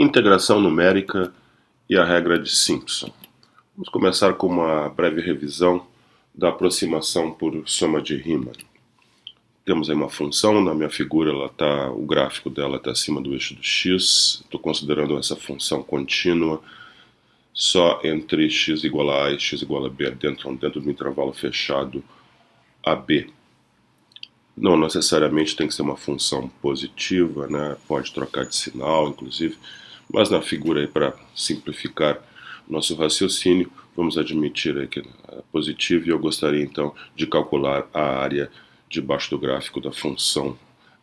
Integração numérica e a regra de Simpson. Vamos começar com uma breve revisão da aproximação por soma de Riemann. Temos aí uma função, na minha figura o gráfico dela está acima do eixo do x. Estou considerando essa função contínua só entre x igual a e x igual a b, dentro do intervalo fechado AB. Não necessariamente tem que ser uma função positiva, né? Pode trocar de sinal, inclusive, mas na figura aí, para simplificar nosso raciocínio, vamos admitir aí que é positivo, e eu gostaria então de calcular a área debaixo do gráfico da função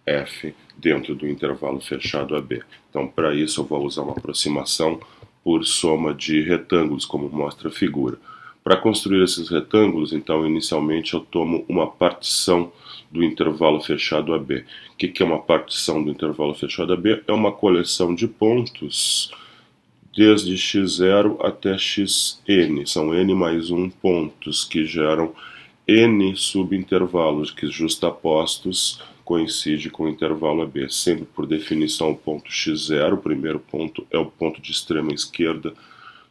f dentro do intervalo fechado AB. Então, para isso, eu vou usar uma aproximação por soma de retângulos, como mostra a figura. Para construir esses retângulos, então, inicialmente eu tomo uma partição do intervalo fechado AB. O que é uma partição do intervalo fechado AB? É uma coleção de pontos desde x0 até xn. São n mais 1 pontos que geram n subintervalos que justapostos coincide com o intervalo AB. Sempre por definição o ponto x0, o primeiro ponto é o ponto de extrema esquerda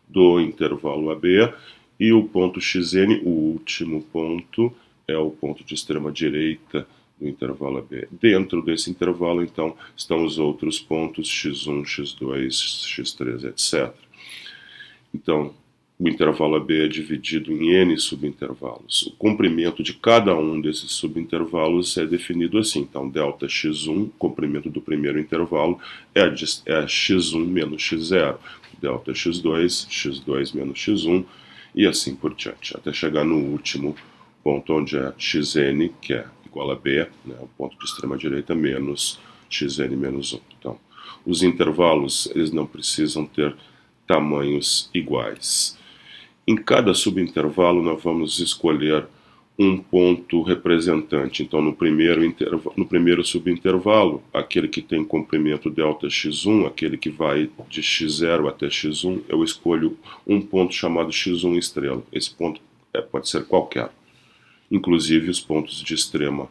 do intervalo AB, e o ponto xn, o último ponto, é o ponto de extrema direita do intervalo AB. Dentro desse intervalo, então, estão os outros pontos x1, x2, x3, etc. Então, o intervalo AB é dividido em n subintervalos. O comprimento de cada um desses subintervalos é definido assim. Então, delta x1, comprimento do primeiro intervalo, é x1 menos x0. Delta x2, x2 menos x1, e assim por diante, até chegar no último ponto, onde é xn, que é igual a b, né, o ponto de extrema direita, menos xn menos 1. Então, os intervalos, eles não precisam ter tamanhos iguais. Em cada subintervalo, nós vamos escolher um ponto representante. Então, no primeiro subintervalo, aquele que tem comprimento delta x1, aquele que vai de x0 até x1, eu escolho um ponto chamado x1 estrela. Esse ponto pode ser qualquer, inclusive os pontos de extrema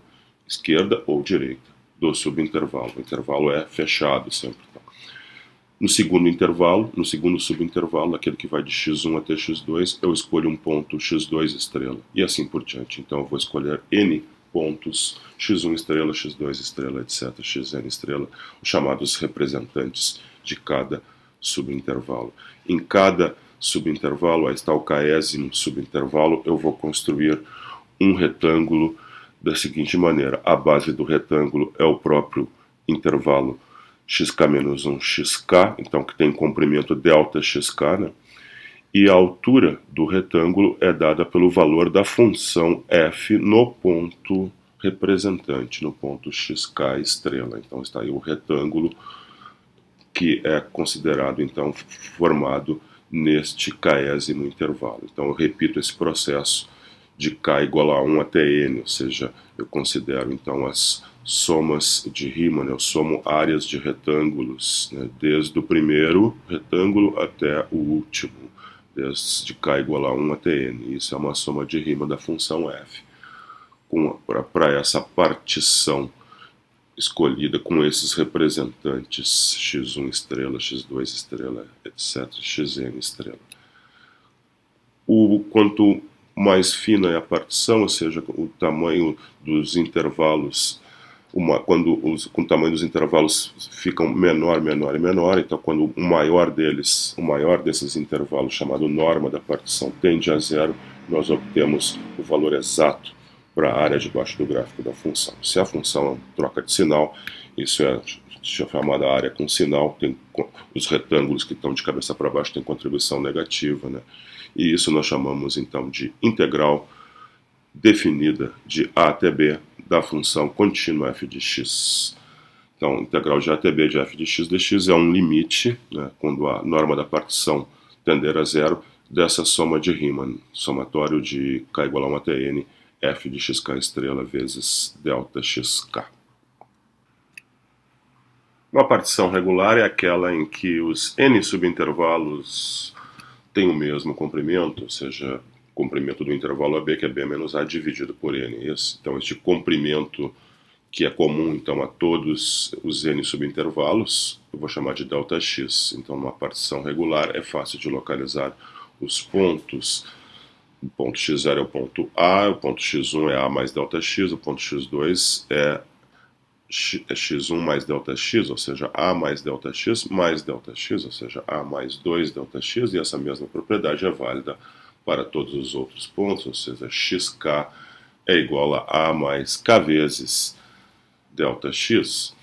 esquerda ou direita do subintervalo. O intervalo é fechado sempre. No segundo subintervalo, aquele que vai de x1 até x2, eu escolho um ponto x2 estrela, e assim por diante. Então eu vou escolher n pontos, x1 estrela, x2 estrela, etc., xn estrela, os chamados representantes de cada subintervalo. Em cada subintervalo, aí está o késimo subintervalo, eu vou construir um retângulo da seguinte maneira. A base do retângulo é o próprio intervalo xk menos 1 xk, então que tem comprimento delta xk, né? E a altura do retângulo é dada pelo valor da função f no ponto representante, no ponto xk estrela. Então está aí o retângulo que é considerado então formado neste késimo intervalo. Então eu repito esse processo de k igual a 1 até n, ou seja, eu considero então as somas de Riemann, eu somo áreas de retângulos, né, desde o primeiro retângulo até o último, desde k igual a 1 até n. Isso é uma soma de Riemann da função f. Para essa partição escolhida com esses representantes x1 estrela, x2 estrela, etc., xn estrela. Quanto mais fina é a partição, ou seja, o tamanho dos intervalos, quando o tamanho dos intervalos ficam menor, menor e menor, então quando o maior desses intervalos, chamado norma da partição, tende a zero, nós obtemos o valor exato para a área debaixo do gráfico da função. Se a função troca de sinal, isso é chamada área com sinal, os retângulos que estão de cabeça para baixo têm contribuição negativa, né? E isso nós chamamos então de integral definida de a até b da função contínua f de x. Então, integral de a até b de f de x dx é um limite, né, quando a norma da partição tender a zero, dessa soma de Riemann, somatório de k igual a 1 até n, f de xk estrela vezes delta xk. Uma partição regular é aquela em que os n subintervalos têm o mesmo comprimento, ou seja, comprimento do intervalo AB, que é B menos A, dividido por N. Então, este comprimento que é comum então a todos os n subintervalos, eu vou chamar de ΔX. Então, numa partição regular, é fácil de localizar os pontos. O ponto x0 é o ponto A, o ponto x1 é A mais ΔX, o ponto x2 é x1 mais ΔX, ou seja, A mais ΔX, ou seja, A mais 2 ΔX, e essa mesma propriedade é válida para todos os outros pontos, ou seja, xk é igual a A mais k vezes ΔX.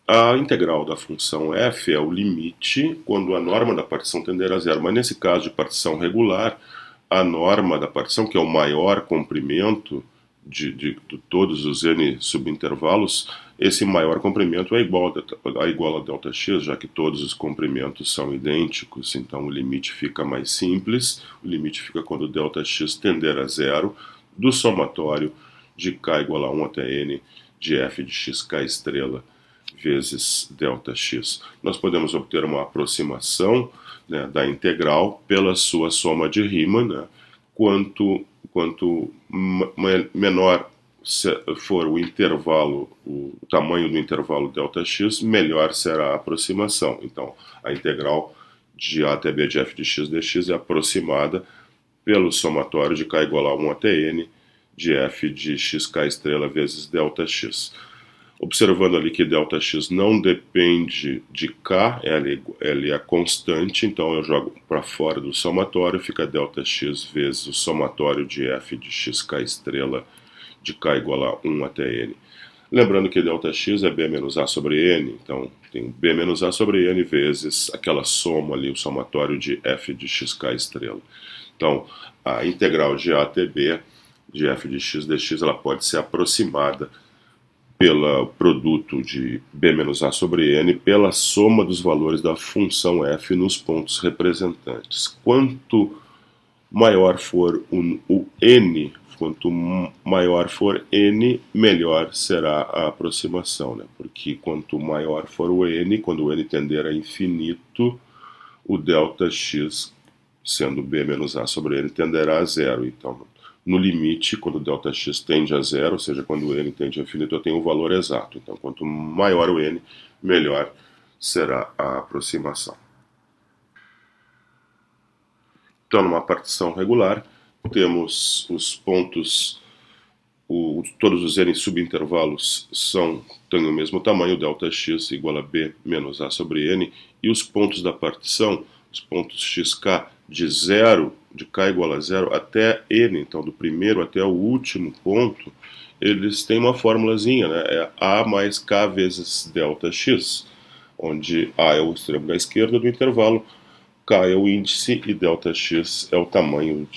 A integral da função f é o limite quando a norma da partição tender a zero, mas nesse caso de partição regular, a norma da partição, que é o maior comprimento de todos os n subintervalos, esse maior comprimento é igual a ΔX, já que todos os comprimentos são idênticos, então o limite fica mais simples, o limite fica quando ΔX tender a zero, do somatório de k igual a 1 até n de f de xk estrela vezes ΔX. Nós podemos obter uma aproximação, né, da integral pela sua soma de Riemann, né, quanto menor for o intervalo, o tamanho do intervalo ΔX, melhor será a aproximação. Então, a integral de a até b de f de x dx é aproximada pelo somatório de k igual a 1 até n de f de xk estrela vezes ΔX. Observando ali que ΔX não depende de k, ela é constante, então eu jogo para fora do somatório, fica ΔX vezes o somatório de f de xk estrela de k igual a 1 até n. Lembrando que ΔX é b menos a sobre n, então tem b menos a sobre n vezes aquela soma ali, o somatório de f de xk estrela. Então, a integral de a até b de f de x dx ela pode ser aproximada pelo produto de b menos a sobre n pela soma dos valores da função f nos pontos representantes. Quanto maior for o n, quanto maior for n, melhor será a aproximação, né? Porque quanto maior for o n, quando o n tender a infinito, o ΔX, sendo b menos a sobre n, tenderá a zero. Então, no limite, quando o ΔX tende a zero, ou seja, quando o n tende a infinito, eu tenho um valor exato. Então, quanto maior o n, melhor será a aproximação. Então, numa partição regular, temos os pontos, todos os n subintervalos têm o mesmo tamanho, ΔX igual a b menos a sobre n, e os pontos da partição, os pontos xk de zero, de k igual a zero até n, então do primeiro até o último ponto, eles têm uma formulazinha, né? É a mais k vezes ΔX, onde a é o extremo da esquerda do intervalo, k é o índice e ΔX é o tamanho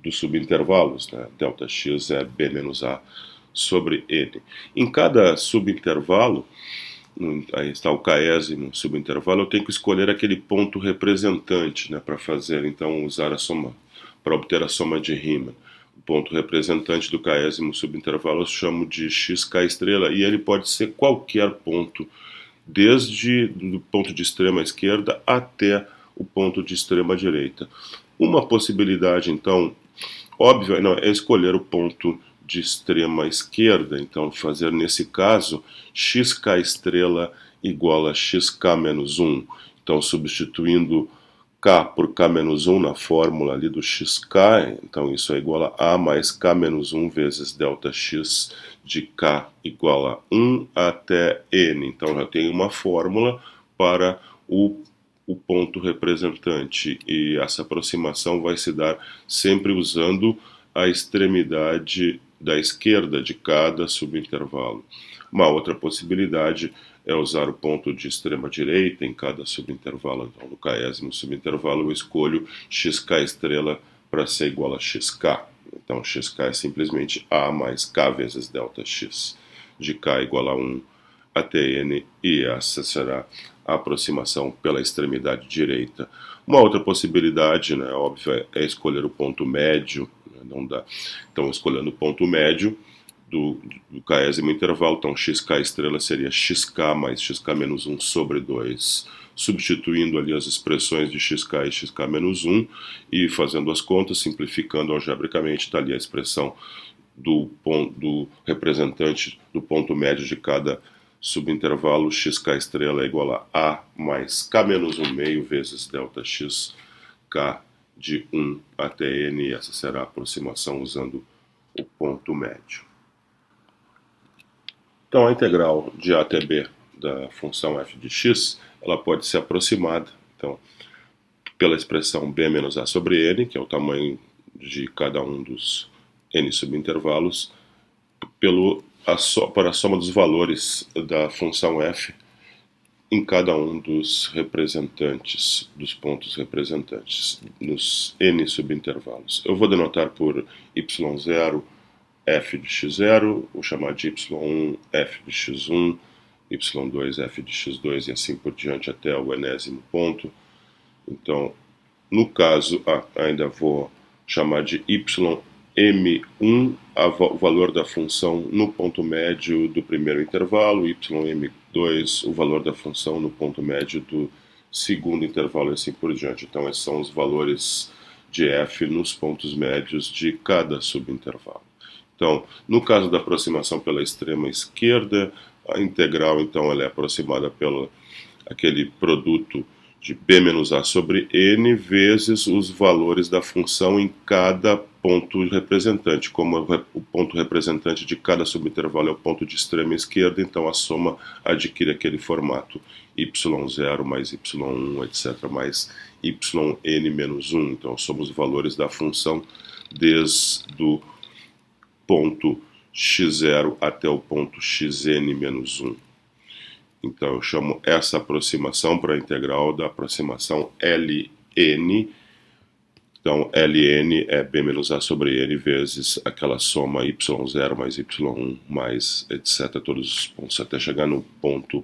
dos subintervalos, né? ΔX é b menos a sobre n. Em cada subintervalo, aí está o késimo subintervalo, eu tenho que escolher aquele ponto representante, né, para fazer, então, usar a soma, para obter a soma de Riemann. O ponto representante do késimo subintervalo eu chamo de xk estrela, e ele pode ser qualquer ponto, desde o ponto de extrema esquerda até o ponto de extrema direita. Uma possibilidade, então, óbvia, é escolher o ponto de extrema esquerda, então fazer nesse caso xk estrela igual a xk menos 1. Então, substituindo k por k menos 1 na fórmula ali do xk, então isso é igual a mais k menos 1 vezes ΔX de k igual a 1 até n. Então, já tenho uma fórmula para o ponto representante, e essa aproximação vai se dar sempre usando a extremidade da esquerda de cada subintervalo. Uma outra possibilidade é usar o ponto de extrema direita em cada subintervalo. Então, no késimo subintervalo, eu escolho xk estrela para ser igual a xk. Então, xk é simplesmente a mais k vezes ΔX, de k igual a 1 até n, e essa será a aproximação pela extremidade direita. Uma outra possibilidade, né, óbvia, é escolher o ponto médio, né, não dá. Então, escolhendo o ponto médio do késimo intervalo, então xk estrela seria xk mais xk menos 1 sobre 2, substituindo ali as expressões de xk e xk menos 1 e fazendo as contas, simplificando algebricamente, está ali a expressão do representante do ponto médio de cada subintervalo xk estrela é igual a mais k menos 1 meio vezes delta x k de 1 até n, e essa será a aproximação usando o ponto médio. Então a integral de a até b da função f de x, ela pode ser aproximada então, pela expressão b menos a sobre n, que é o tamanho de cada um dos n subintervalos, para a soma dos valores da função f em cada um dos representantes, dos pontos representantes, nos n subintervalos. Eu vou denotar por y0 f de x0, vou chamar de y1 f de x1, y2 f de x2 e assim por diante até o enésimo ponto. Então, no caso, ainda vou chamar de ym1 o valor da função no ponto médio do primeiro intervalo, ym2 o valor da função no ponto médio do segundo intervalo e assim por diante. Então, esses são os valores de f nos pontos médios de cada subintervalo. Então, no caso da aproximação pela extrema esquerda, a integral então ela é aproximada pelo aquele produto de b menos a sobre n vezes os valores da função em cada ponto representante. Como o ponto representante de cada subintervalo é o ponto de extrema esquerda, então a soma adquire aquele formato y0 mais y1, etc., mais yn menos 1. Então somos os valores da função desde o ponto x0 até o ponto xn menos 1. Então eu chamo essa aproximação para a integral da aproximação Ln. Então Ln é b menos a sobre n vezes aquela soma y0 mais y1 mais etc. Todos os pontos até chegar no ponto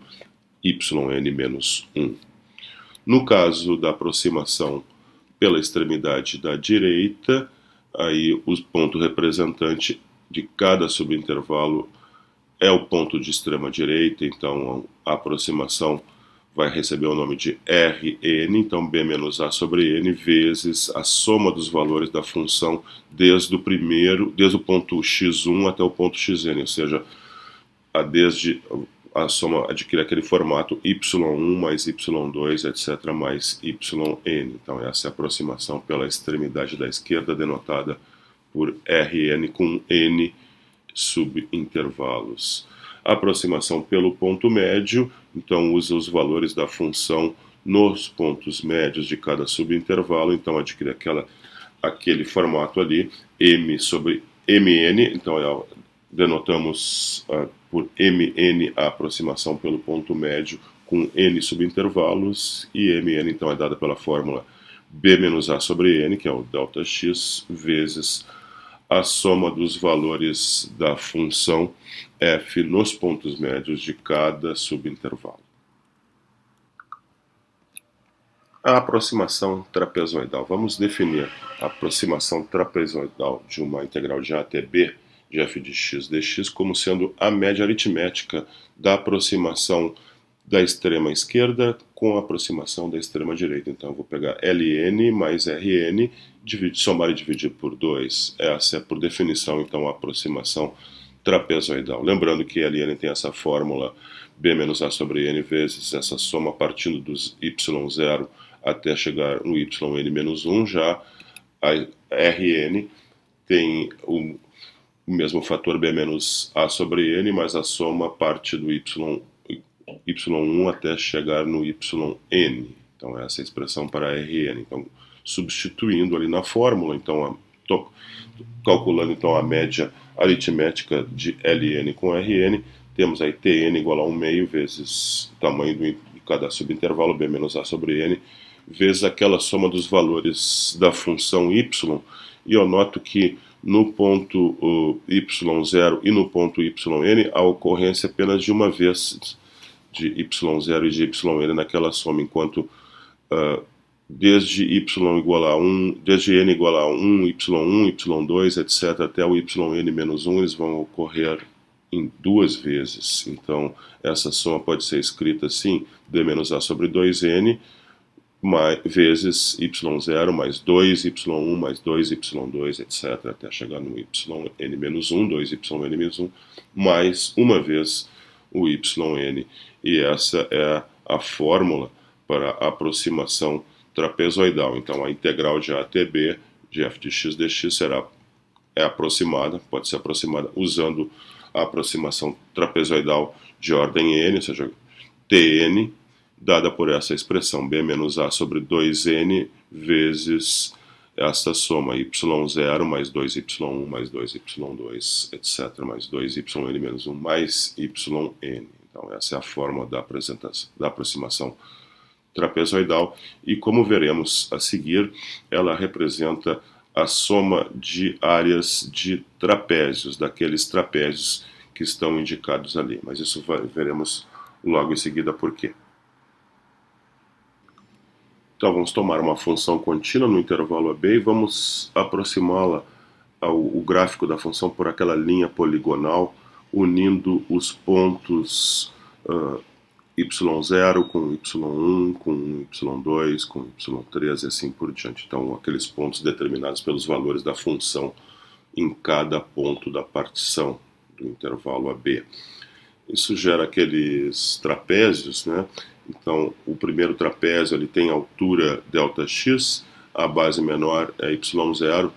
yn menos 1. No caso da aproximação pela extremidade da direita, aí o ponto representante de cada subintervalo é o ponto de extrema direita, então a aproximação vai receber o nome de Rn, então b menos a sobre n vezes a soma dos valores da função desde o ponto x1 até o ponto xn, ou seja, a soma adquire aquele formato y1 mais y2, etc., mais yn. Então essa é a aproximação pela extremidade da esquerda, denotada por Rn com n subintervalos. A aproximação pelo ponto médio, então usa os valores da função nos pontos médios de cada subintervalo, então adquire aquele formato ali, m sobre mn, então denotamos por mn a aproximação pelo ponto médio com n subintervalos, e mn então é dada pela fórmula b menos a sobre n, que é o delta x, vezes a soma dos valores da função f nos pontos médios de cada subintervalo. A aproximação trapezoidal. Vamos definir a aproximação trapezoidal de uma integral de a até b de f de x dx como sendo a média aritmética da aproximação da extrema esquerda com a aproximação da extrema direita. Então eu vou pegar Ln mais Rn, somar e dividir por 2. Essa é, por definição, então, a aproximação trapezoidal. Lembrando que Ln tem essa fórmula b menos a sobre n vezes essa soma partindo dos y0 até chegar no yn menos 1. Já a Rn tem o mesmo fator b menos a sobre n, mas a soma parte do y1 até chegar no yn. Então essa é a expressão para Rn. Então, substituindo ali na fórmula, então calculando então a média aritmética de Ln com Rn, temos aí Tn igual a 1 meio vezes o tamanho de cada subintervalo, b menos a sobre n, vezes aquela soma dos valores da função y, e eu noto que no ponto y0 e no ponto yn a ocorrência apenas de uma vez de y0 e de yn naquela soma, enquanto desde y igual a 1, desde n igual a 1, y1, y2, etc., até o yn menos 1, eles vão ocorrer em duas vezes. Então, essa soma pode ser escrita assim, b menos a sobre 2n, vezes y0 mais 2y1 mais 2y2, etc., até chegar no yn-1, 2yn-1, mais uma vez o yn. E essa é a fórmula para a aproximação trapezoidal. Então, a integral de a até b de f de x dx é aproximada, pode ser aproximada usando a aproximação trapezoidal de ordem n, ou seja, Tn, dada por essa expressão b menos a sobre 2n vezes essa soma y0 mais 2y1 mais 2y2, etc., mais 2yn menos 1 mais yn. Então, essa é a forma da aproximação trapezoidal e, como veremos a seguir, ela representa a soma de áreas de trapézios, daqueles trapézios que estão indicados ali. Mas isso veremos logo em seguida por quê. Então, vamos tomar uma função contínua no intervalo AB e vamos aproximá-la ao gráfico da função por aquela linha poligonal, unindo os pontos y0 com y1, com y2, com y3 e assim por diante. Então, aqueles pontos determinados pelos valores da função em cada ponto da partição do intervalo AB. Isso gera aqueles trapézios, né? Então, o primeiro trapézio ele tem altura ΔX, a base menor é y0,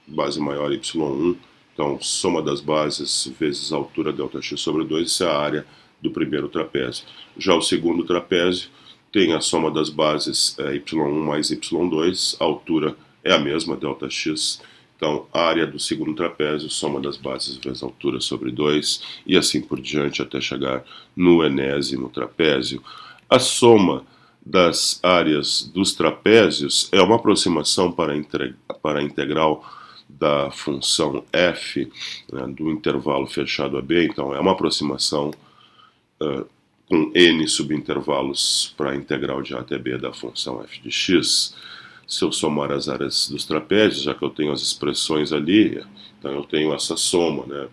base maior y1, então soma das bases vezes a altura ΔX sobre 2, isso é a área do primeiro trapézio. Já o segundo trapézio tem a soma das bases y1 mais y2, a altura é a mesma, ΔX, então a área do segundo trapézio, soma das bases vezes a altura sobre 2, e assim por diante até chegar no enésimo trapézio. A soma das áreas dos trapézios é uma aproximação para a integral da função f, né, do intervalo fechado AB. Então, é uma aproximação com n subintervalos para a integral de a até b da função f de x. Se eu somar as áreas dos trapézios, já que eu tenho as expressões ali, então eu tenho essa soma, né?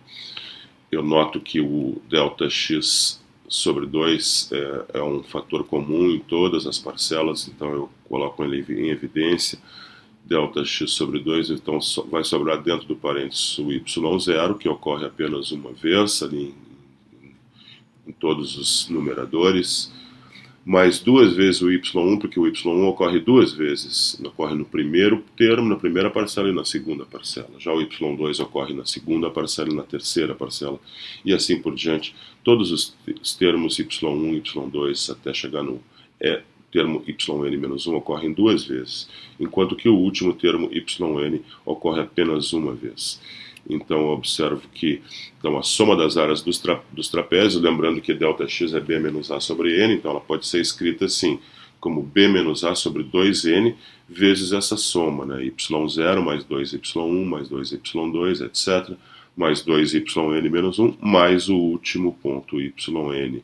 Eu noto que o ΔX sobre 2 é um fator comum em todas as parcelas, então eu coloco ele em evidência. ΔX sobre 2, então vai sobrar dentro do parênteses o y0, que ocorre apenas uma vez ali em todos os numeradores, mais duas vezes o y1, porque o y1 ocorre duas vezes, ocorre no primeiro termo, na primeira parcela e na segunda parcela. Já o y2 ocorre na segunda parcela e na terceira parcela, e assim por diante. Todos os termos y1, y2, até chegar no termo yn-1 ocorrem duas vezes, enquanto que o último termo yn ocorre apenas uma vez. Então eu observo que a soma das áreas dos trapézios, lembrando que ΔX é b menos a sobre n, então ela pode ser escrita assim, como b menos a sobre 2n vezes essa soma, né? y0 mais 2y1 mais 2y2, etc., mais 2yn menos 1, mais o último ponto yn.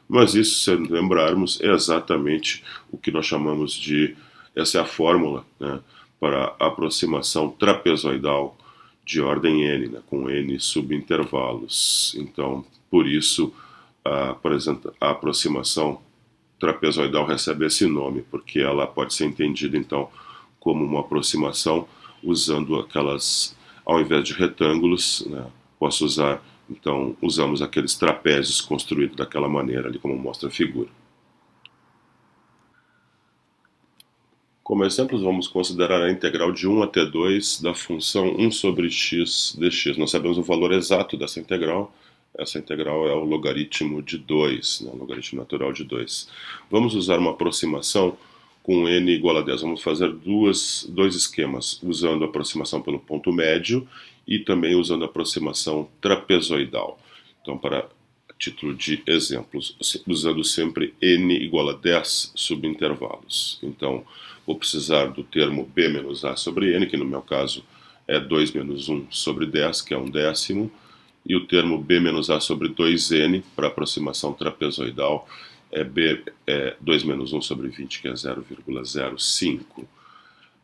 Mas isso, se lembrarmos, é exatamente o que nós chamamos de, essa é a fórmula, né, para a aproximação trapezoidal de ordem n, né, com n subintervalos. Então, por isso, a aproximação trapezoidal recebe esse nome, porque ela pode ser entendida, então, como uma aproximação usando aquelas, ao invés de retângulos, né, posso usar, então, usamos aqueles trapézios construídos daquela maneira, ali como mostra a figura. Como exemplos, vamos considerar a integral de 1 até 2 da função 1 sobre x dx. Nós sabemos o valor exato dessa integral. Essa integral é o logaritmo de 2, né, o logaritmo natural de 2. Vamos usar uma aproximação com n igual a 10. Vamos fazer dois esquemas, usando a aproximação pelo ponto médio e também usando a aproximação trapezoidal. Então, para título de exemplos, usando sempre n igual a 10 subintervalos. Então, vou precisar do termo b menos a sobre n, que no meu caso é 2 menos 1 sobre 10, que é 1/10, e o termo b menos a sobre 2n, para aproximação trapezoidal, é 2 menos 1 sobre 20, que é 0,05.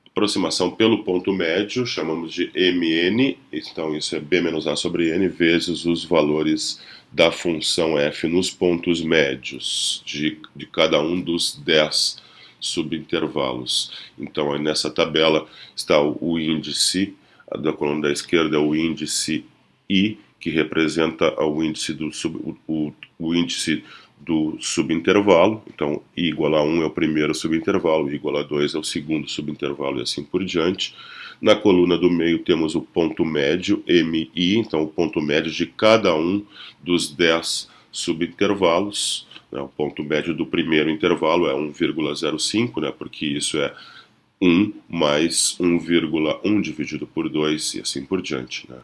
Aproximação pelo ponto médio, chamamos de mn, então isso é b menos a sobre n vezes os valores da função f nos pontos médios de cada um dos 10 subintervalos. Então, nessa tabela está o índice da coluna da esquerda, é o índice I, que representa o índice o índice do subintervalo. Então, I igual a 1 é o primeiro subintervalo, I igual a 2 é o segundo subintervalo e assim por diante. Na coluna do meio temos o ponto médio, MI, então o ponto médio de cada um dos 10 subintervalos. Né? O ponto médio do primeiro intervalo é 1,05, né? Porque isso é 1 mais 1,1 dividido por 2 e assim por diante. Né?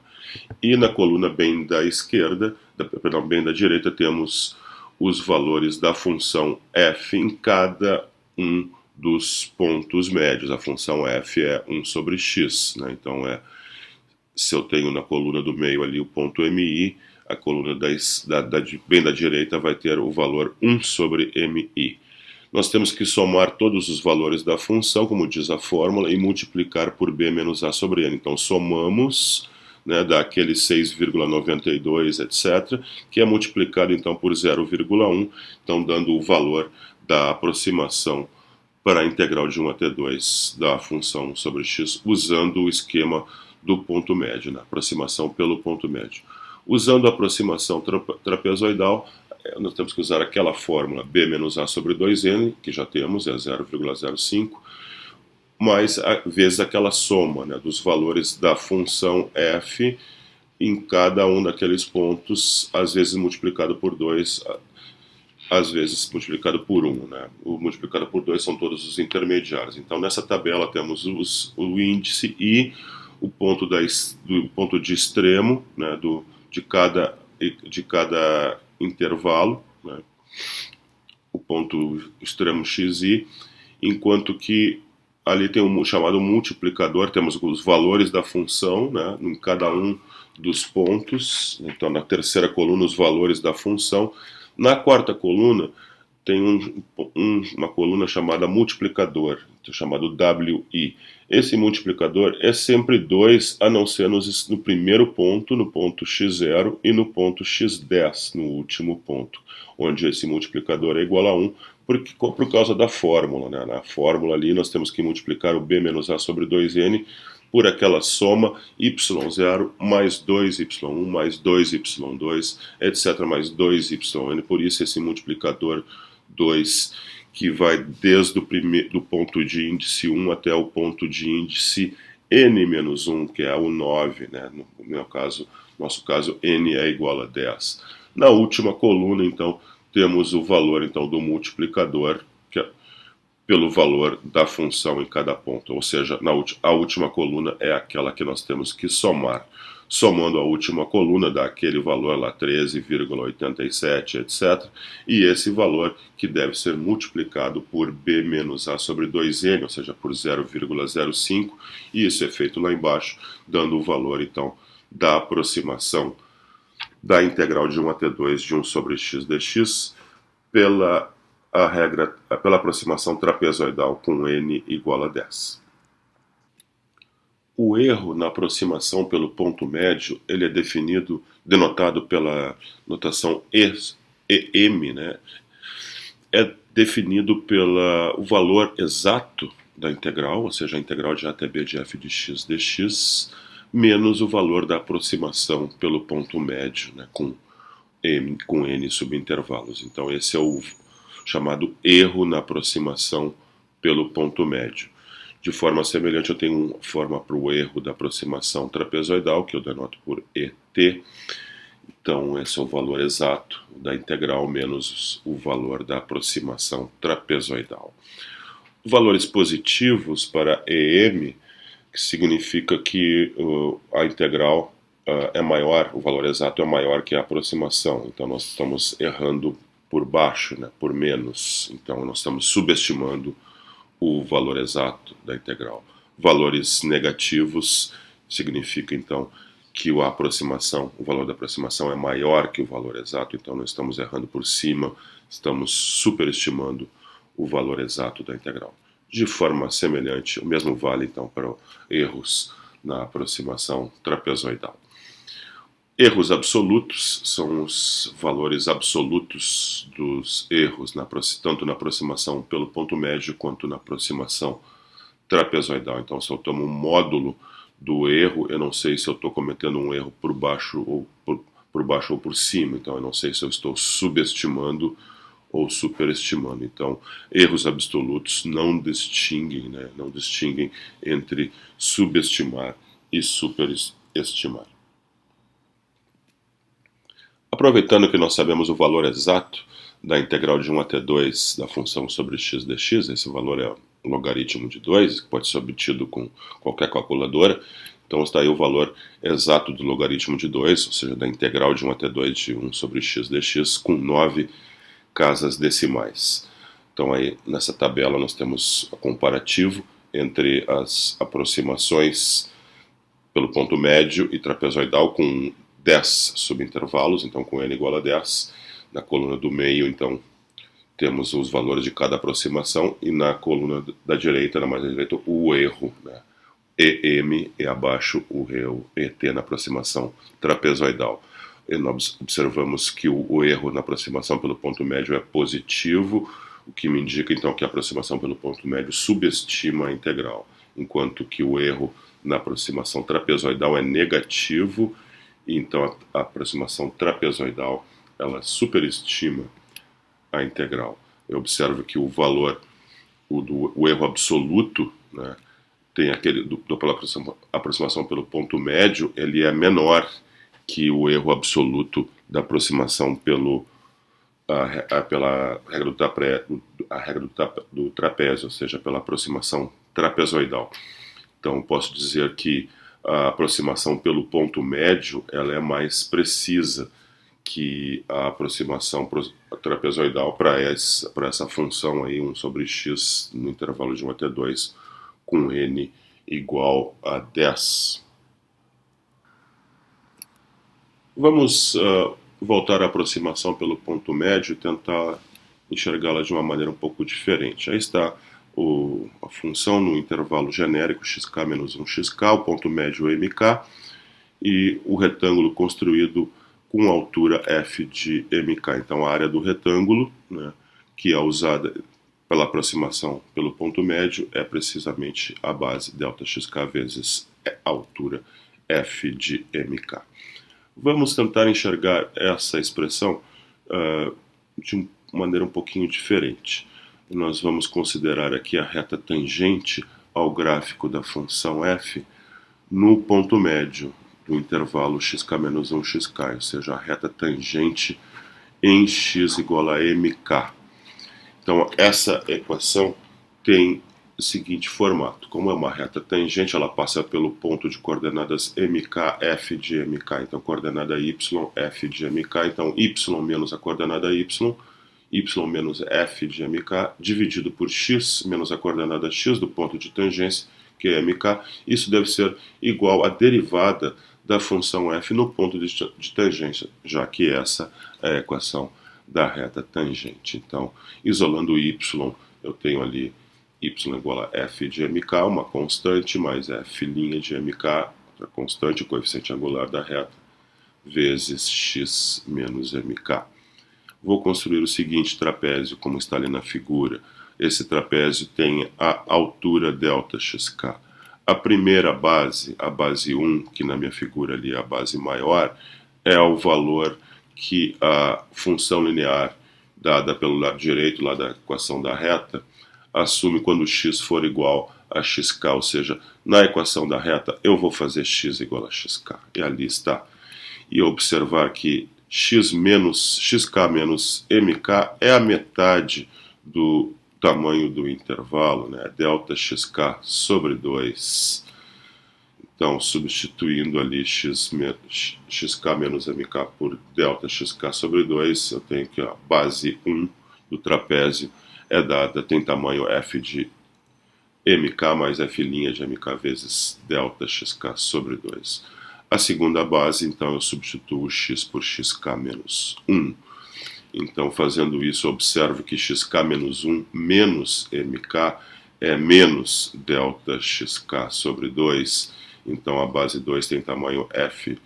E na coluna bem da esquerda, perdão, bem da direita, temos os valores da função f em cada um dos pontos médios. A função f é 1 sobre x. Né? Então, se eu tenho na coluna do meio ali o ponto mi, a coluna bem da direita vai ter o valor 1 sobre mi. Nós temos que somar todos os valores da função, como diz a fórmula, e multiplicar por b menos a sobre n. Então, somamos, né, dá aquele 6,92, etc., que é multiplicado, então, por 0,1, então, dando o valor da aproximação para a integral de 1 até 2 da função sobre x, usando o esquema do ponto médio, né, aproximação pelo ponto médio. Usando a aproximação trapezoidal, nós temos que usar aquela fórmula b menos a sobre 2n, que já temos, é 0,05, mais vezes aquela soma, né, dos valores da função f em cada um daqueles pontos, às vezes multiplicado por 2, às vezes multiplicado por 1. Né? O multiplicado por 2 são todos os intermediários. Então, nessa tabela temos o índice e o ponto, do ponto de extremo, né, de cada intervalo, né, o ponto extremo xi, enquanto que ali tem um chamado multiplicador, temos os valores da função, né, em cada um dos pontos. Então, na terceira coluna, os valores da função. Na quarta coluna, tem uma coluna chamada multiplicador, chamado WI. Esse multiplicador é sempre 2, a não ser no primeiro ponto, no ponto x0, e no ponto x10, no último ponto, onde esse multiplicador é igual a 1, por causa da fórmula. Né? Na fórmula ali nós temos que multiplicar o b menos a sobre 2n por aquela soma y0 mais 2y1 mais 2y2, etc. mais 2yn. Por isso esse multiplicador 2, que vai desde do ponto de índice 1 até o ponto de índice n-1, que é o 9. Né? No nosso caso, n é igual a 10. Na última coluna, então, temos o valor então, do multiplicador, que é pelo valor da função em cada ponto, ou seja, a última coluna é aquela que nós temos que somar. Somando a última coluna dá aquele valor lá, 13,87, etc. E esse valor que deve ser multiplicado por b menos a sobre 2n, ou seja, por 0,05, e isso é feito lá embaixo, dando o valor, então, da aproximação da integral de 1 até 2 de 1 sobre x dx pela aproximação trapezoidal com n igual a 10. O erro na aproximação pelo ponto médio, ele é denotado pela notação EM, né? É definido pelo valor exato da integral, ou seja, a integral de a até b de f de x dx, menos o valor da aproximação pelo ponto médio, né, com n subintervalos. Então esse é o chamado erro na aproximação pelo ponto médio. De forma semelhante, eu tenho uma forma para o erro da aproximação trapezoidal, que eu denoto por ET. Então, esse é o valor exato da integral menos o valor da aproximação trapezoidal. Valores positivos para EM, que significa que a integral é maior, o valor exato é maior que a aproximação. Então, nós estamos errando por baixo, né, por menos. Então, nós estamos subestimando o valor exato da integral. Valores negativos significa, então, que o valor da aproximação é maior que o valor exato, então nós estamos errando por cima, estamos superestimando o valor exato da integral. De forma semelhante, o mesmo vale, então, para erros na aproximação trapezoidal. Erros absolutos são os valores absolutos dos erros, tanto na aproximação pelo ponto médio quanto na aproximação trapezoidal. Então, se eu tomo um módulo do erro, eu não sei se eu estou cometendo um erro por baixo ou por cima. Então, eu não sei se eu estou subestimando ou superestimando. Então, erros absolutos não distinguem, não distinguem entre subestimar e superestimar. Aproveitando que nós sabemos o valor exato da integral de 1 até 2 da função sobre x dx, esse valor é um logaritmo de 2, que pode ser obtido com qualquer calculadora. Então está aí o valor exato do logaritmo de 2, ou seja, da integral de 1 até 2 de 1 sobre x dx, com 9 casas decimais. Então aí nessa tabela nós temos o comparativo entre as aproximações pelo ponto médio e trapezoidal com 10 subintervalos, então com n igual a 10. Na coluna do meio, então, temos os valores de cada aproximação, e na coluna da direita, na margem direita, o erro, EM, e abaixo o ET na aproximação trapezoidal. E nós observamos que o erro na aproximação pelo ponto médio é positivo, o que me indica então que a aproximação pelo ponto médio subestima a integral, enquanto que o erro na aproximação trapezoidal é negativo, e então a aproximação trapezoidal ela superestima a integral. Eu observo que o valor, o erro absoluto, tem aquele pela aproximação pelo ponto médio, ele é menor que o erro absoluto da aproximação pela regra do trapézio, ou seja, pela aproximação trapezoidal. Então, posso dizer que a aproximação pelo ponto médio ela é mais precisa que a aproximação trapezoidal para essa função aí, 1 sobre x no intervalo de 1 até 2, com n igual a 10. Vamos voltar à aproximação pelo ponto médio e tentar enxergá-la de uma maneira um pouco diferente. Aí está a função no intervalo genérico xk menos 1xk, o ponto médio mk, e o retângulo construído com altura f de mk. Então a área do retângulo, que é usada pela aproximação pelo ponto médio, é precisamente a base ΔXk vezes a altura f de mk. Vamos tentar enxergar essa expressão de uma maneira um pouquinho diferente. Nós vamos considerar aqui a reta tangente ao gráfico da função f no ponto médio do intervalo xk menos 1xk, ou seja, a reta tangente em x igual a mk. Então, essa equação tem o seguinte formato. Como é uma reta tangente, ela passa pelo ponto de coordenadas mk, f de mk. Então, coordenada y, f de mk. Então, y menos a coordenada y menos f de mk, dividido por x menos a coordenada x do ponto de tangência, que é mk. Isso deve ser igual à derivada da função f no ponto de tangência, já que essa é a equação da reta tangente. Então, isolando y, eu tenho ali y igual a f de mk, uma constante, mais f' de mk, outra constante, o coeficiente angular da reta, vezes x menos mk. Vou construir o seguinte trapézio, como está ali na figura. Esse trapézio tem a altura ΔXk. A primeira base, a base 1, que na minha figura ali é a base maior, é o valor que a função linear dada pelo lado direito, lá da equação da reta, assume quando x for igual a xk, ou seja, na equação da reta eu vou fazer x igual a xk, e ali está. E observar que xk menos mk é a metade do tamanho do intervalo, ΔXk sobre 2. Então, substituindo ali xk menos mk por ΔXk sobre 2, eu tenho que a base 1 do trapézio é dada, tem tamanho f de mk mais f' de mk vezes ΔXk sobre 2. A segunda base, então, eu substituo x por xk menos 1. Então, fazendo isso, observo que xk menos 1 menos mk é menos ΔXk sobre 2. Então, a base 2 tem tamanho f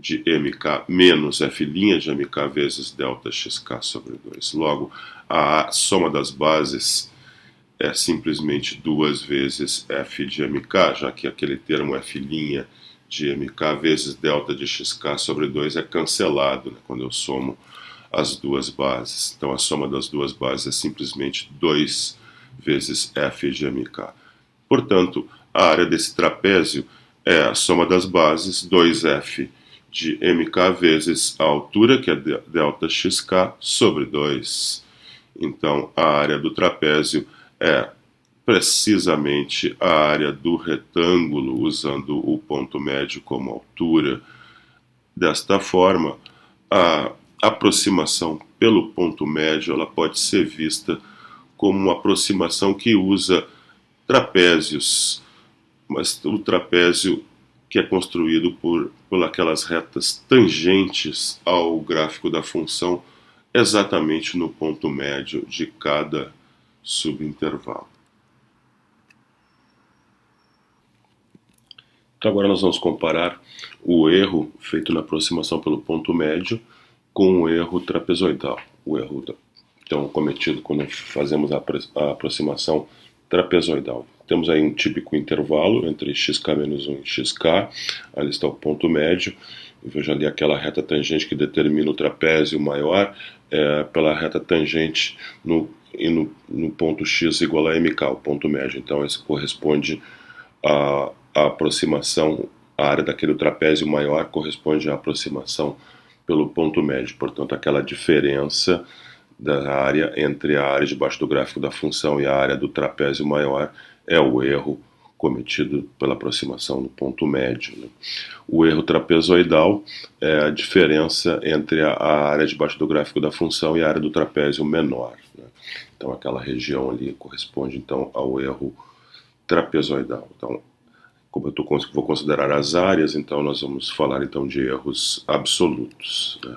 de mk menos f' de mk vezes delta xk sobre 2. Logo, a soma das bases é simplesmente 2 vezes f de mk, já que aquele termo f' de mk vezes delta de xk sobre 2 é cancelado, né, quando eu somo as duas bases. Então a soma das duas bases é simplesmente 2 vezes f de mk. Portanto, a área desse trapézio é a soma das bases 2f de mk vezes a altura, que é delta xk, sobre 2. Então, a área do trapézio é precisamente a área do retângulo, usando o ponto médio como altura. Desta forma, a aproximação pelo ponto médio ela pode ser vista como uma aproximação que usa trapézios, mas o trapézio que é construído por aquelas retas tangentes ao gráfico da função, exatamente no ponto médio de cada subintervalo. Então agora nós vamos comparar o erro feito na aproximação pelo ponto médio com o erro trapezoidal, o erro então cometido quando fazemos a aproximação trapezoidal. Temos aí um típico intervalo entre xk menos 1 e xk, ali está o ponto médio, e veja ali aquela reta tangente que determina o trapézio maior pela reta tangente no ponto x igual a mk, o ponto médio. Então esse corresponde a aproximação, a área daquele trapézio maior corresponde à aproximação pelo ponto médio, portanto aquela diferença da área entre a área debaixo do gráfico da função e a área do trapézio maior é o erro cometido pela aproximação no ponto médio, né? O erro trapezoidal é a diferença entre a área debaixo do gráfico da função e a área do trapézio menor, né? Então aquela região ali corresponde então ao erro trapezoidal. Então, como eu vou considerar as áreas, então nós vamos falar então de erros absolutos, né?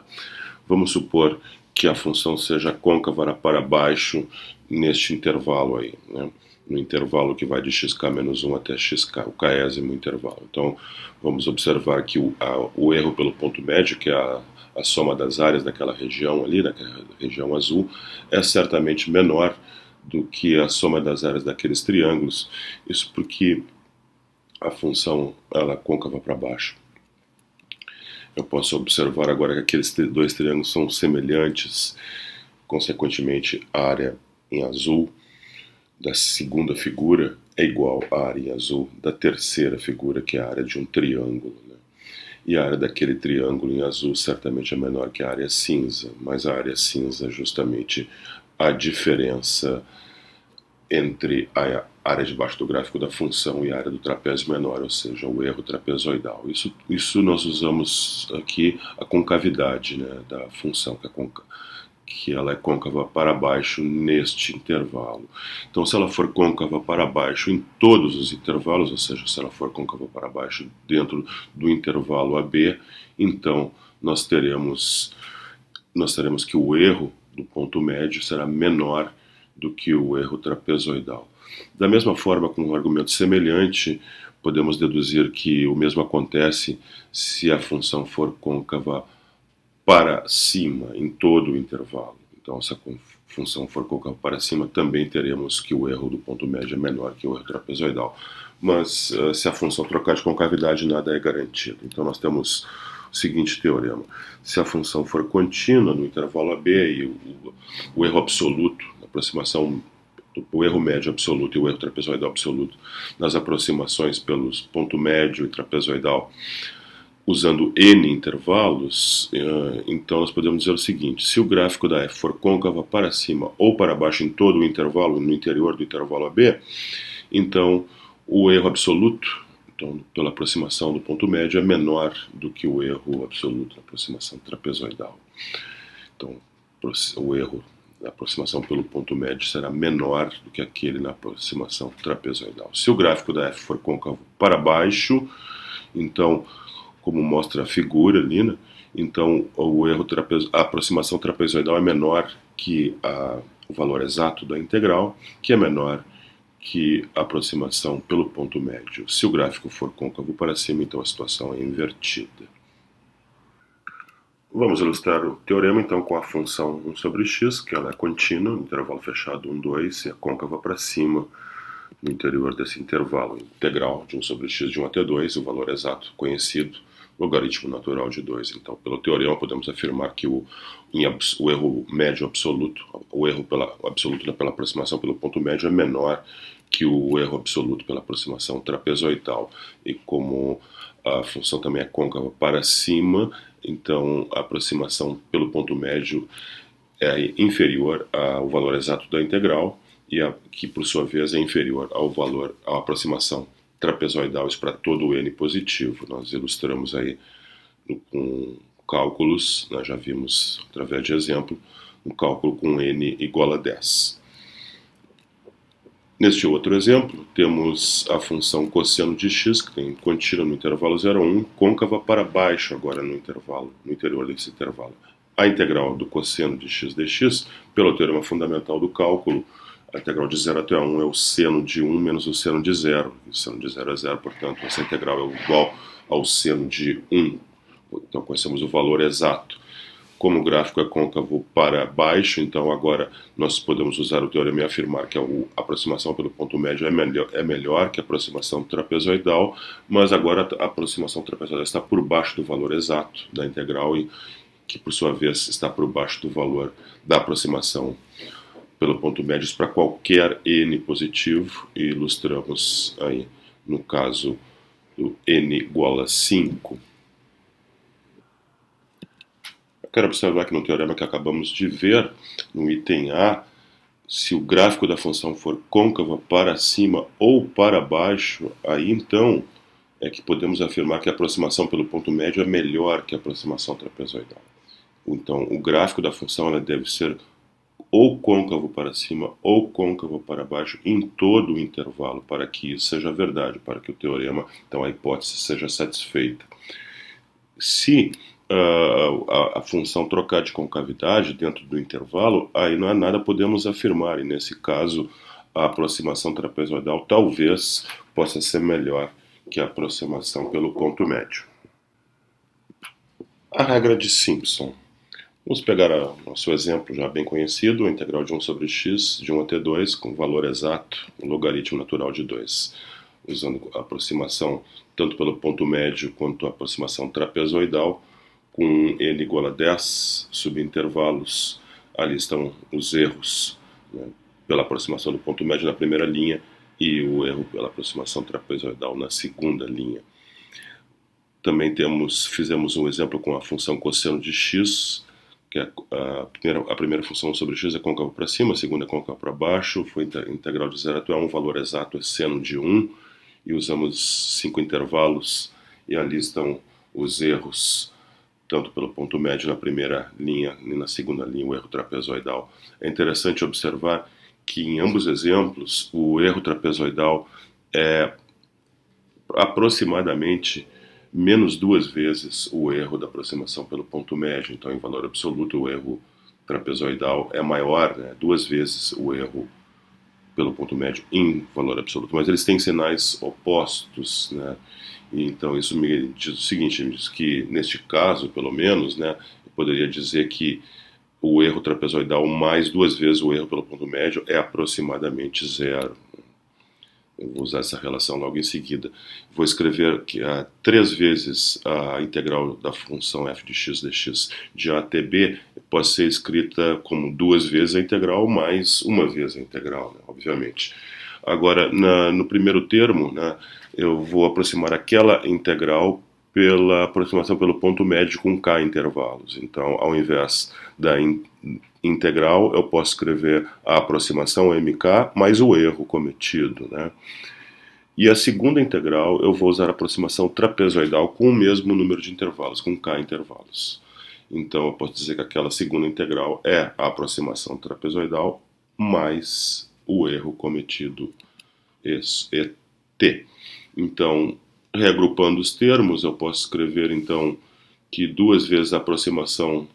Vamos supor que a função seja côncava para baixo neste intervalo aí, né? No intervalo que vai de xk menos 1 até xk, o késimo intervalo. Então, vamos observar que o erro pelo ponto médio, que é a soma das áreas daquela região ali, daquela região azul, é certamente menor do que a soma das áreas daqueles triângulos. Isso porque a função ela é côncava para baixo. Eu posso observar agora que aqueles dois triângulos são semelhantes, consequentemente a área em azul da segunda figura é igual à área em azul da terceira figura, que é a área de um triângulo, né? E a área daquele triângulo em azul certamente é menor que a área cinza, mas a área cinza é justamente a diferença entre a área debaixo do gráfico da função e a área do trapézio menor, ou seja, o erro trapezoidal. Isso nós usamos aqui a concavidade, né, da função, que ela é côncava para baixo neste intervalo. Então, se ela for côncava para baixo em todos os intervalos, ou seja, se ela for côncava para baixo dentro do intervalo AB, então nós teremos que o erro do ponto médio será menor do que o erro trapezoidal. Da mesma forma, com um argumento semelhante, podemos deduzir que o mesmo acontece se a função for côncava para cima em todo o intervalo. Então, se a função for côncava para cima, também teremos que o erro do ponto médio é menor que o erro trapezoidal. Mas se a função trocar de concavidade, nada é garantido. Então, nós temos o seguinte teorema: se a função for contínua no intervalo AB e o erro absoluto, a aproximação, o erro médio absoluto e o erro trapezoidal absoluto nas aproximações pelos ponto médio e trapezoidal, usando n intervalos, então nós podemos dizer o seguinte: se o gráfico da f for côncava para cima ou para baixo em todo o intervalo, no interior do intervalo AB, então o erro absoluto, então, pela aproximação do ponto médio, é menor do que o erro absoluto na aproximação trapezoidal. Então, o erro da aproximação pelo ponto médio será menor do que aquele na aproximação trapezoidal. Se o gráfico da f for côncavo para baixo, então, como mostra a figura ali, né, então a aproximação trapezoidal é menor que o valor exato da integral, que é menor que a aproximação pelo ponto médio. Se o gráfico for côncavo para cima, então a situação é invertida. Vamos ilustrar o teorema então com a função 1 sobre x, que ela é contínua, no intervalo fechado 1, 2, e é côncava para cima no interior desse intervalo. Integral de 1 sobre x de 1 até 2, o valor exato conhecido, logaritmo natural de 2. Então, pelo teorema, podemos afirmar que o erro médio absoluto, o erro absoluto pela aproximação pelo ponto médio é menor que o erro absoluto pela aproximação trapezoidal. E como a função também é côncava para cima, então a aproximação pelo ponto médio é inferior ao valor exato da integral, que por sua vez é inferior ao valor, à aproximação trapezoidal, isso para todo o n positivo. Nós ilustramos aí com cálculos, nós já vimos através de exemplo, um cálculo com n igual a 10. Neste outro exemplo, temos a função cosseno de x, que tem contínua no intervalo 0 a 1, côncava para baixo agora no interior desse intervalo. A integral do cosseno de x dx, pelo teorema fundamental do cálculo, a integral de 0 até 1 é o seno de 1 menos o seno de 0. O seno de 0 é 0, portanto, essa integral é igual ao seno de 1. Então, conhecemos o valor exato. Como o gráfico é côncavo para baixo, então agora nós podemos usar o teorema e afirmar que a aproximação pelo ponto médio é melhor que a aproximação trapezoidal, mas agora a aproximação trapezoidal está por baixo do valor exato da integral, e que por sua vez está por baixo do valor da aproximação pelo ponto médio para qualquer n positivo, e ilustramos aí no caso do n igual a 5. Quero observar que no teorema que acabamos de ver, no item A, se o gráfico da função for côncava para cima ou para baixo, aí então é que podemos afirmar que a aproximação pelo ponto médio é melhor que a aproximação trapezoidal. Então, o gráfico da função ela deve ser ou côncavo para cima ou côncavo para baixo em todo o intervalo, para que isso seja verdade, para que o teorema, então a hipótese seja satisfeita. Se a função trocar de concavidade dentro do intervalo, aí não há nada podemos afirmar, e nesse caso a aproximação trapezoidal talvez possa ser melhor que a aproximação pelo ponto médio. A regra de Simpson. Vamos pegar o nosso exemplo já bem conhecido, a integral de 1 sobre x de 1 até 2, com valor exato, o logaritmo natural de 2. Usando a aproximação tanto pelo ponto médio quanto a aproximação trapezoidal, com n igual a 10 subintervalos. Ali estão os erros, né, pela aproximação do ponto médio na primeira linha e o erro pela aproximação trapezoidal na segunda linha. Também fizemos um exemplo com a função cosseno de x, que é a primeira função sobre x é côncavo para cima, a segunda é côncavo para baixo, foi integral de 0 até 1, o valor exato é seno de 1, e usamos 5 intervalos, e ali estão os erros, tanto pelo ponto médio na primeira linha e na segunda linha, o erro trapezoidal. É interessante observar que em ambos exemplos o erro trapezoidal é aproximadamente menos 2 vezes o erro da aproximação pelo ponto médio. Então, em valor absoluto, o erro trapezoidal é maior, né, 2 vezes o erro pelo ponto médio em valor absoluto. Mas eles têm sinais opostos, né? Então, isso me diz o seguinte, me diz que, neste caso, pelo menos, né, eu poderia dizer que o erro trapezoidal mais 2 vezes o erro pelo ponto médio é aproximadamente 0. Eu vou usar essa relação logo em seguida. Vou escrever que 3 vezes a integral da função f de x dx de a até b pode ser escrita como 2 vezes a integral mais 1 vez a integral, né, obviamente. Agora, no primeiro termo, né, eu vou aproximar aquela integral pela aproximação pelo ponto médio com k intervalos. Então, ao invés da integral, eu posso escrever a aproximação mk mais o erro cometido, né? E a segunda integral, eu vou usar a aproximação trapezoidal com o mesmo número de intervalos, com k intervalos. Então, eu posso dizer que aquela segunda integral é a aproximação trapezoidal mais o erro cometido t. Então, reagrupando os termos, eu posso escrever, então, que 2 vezes a aproximação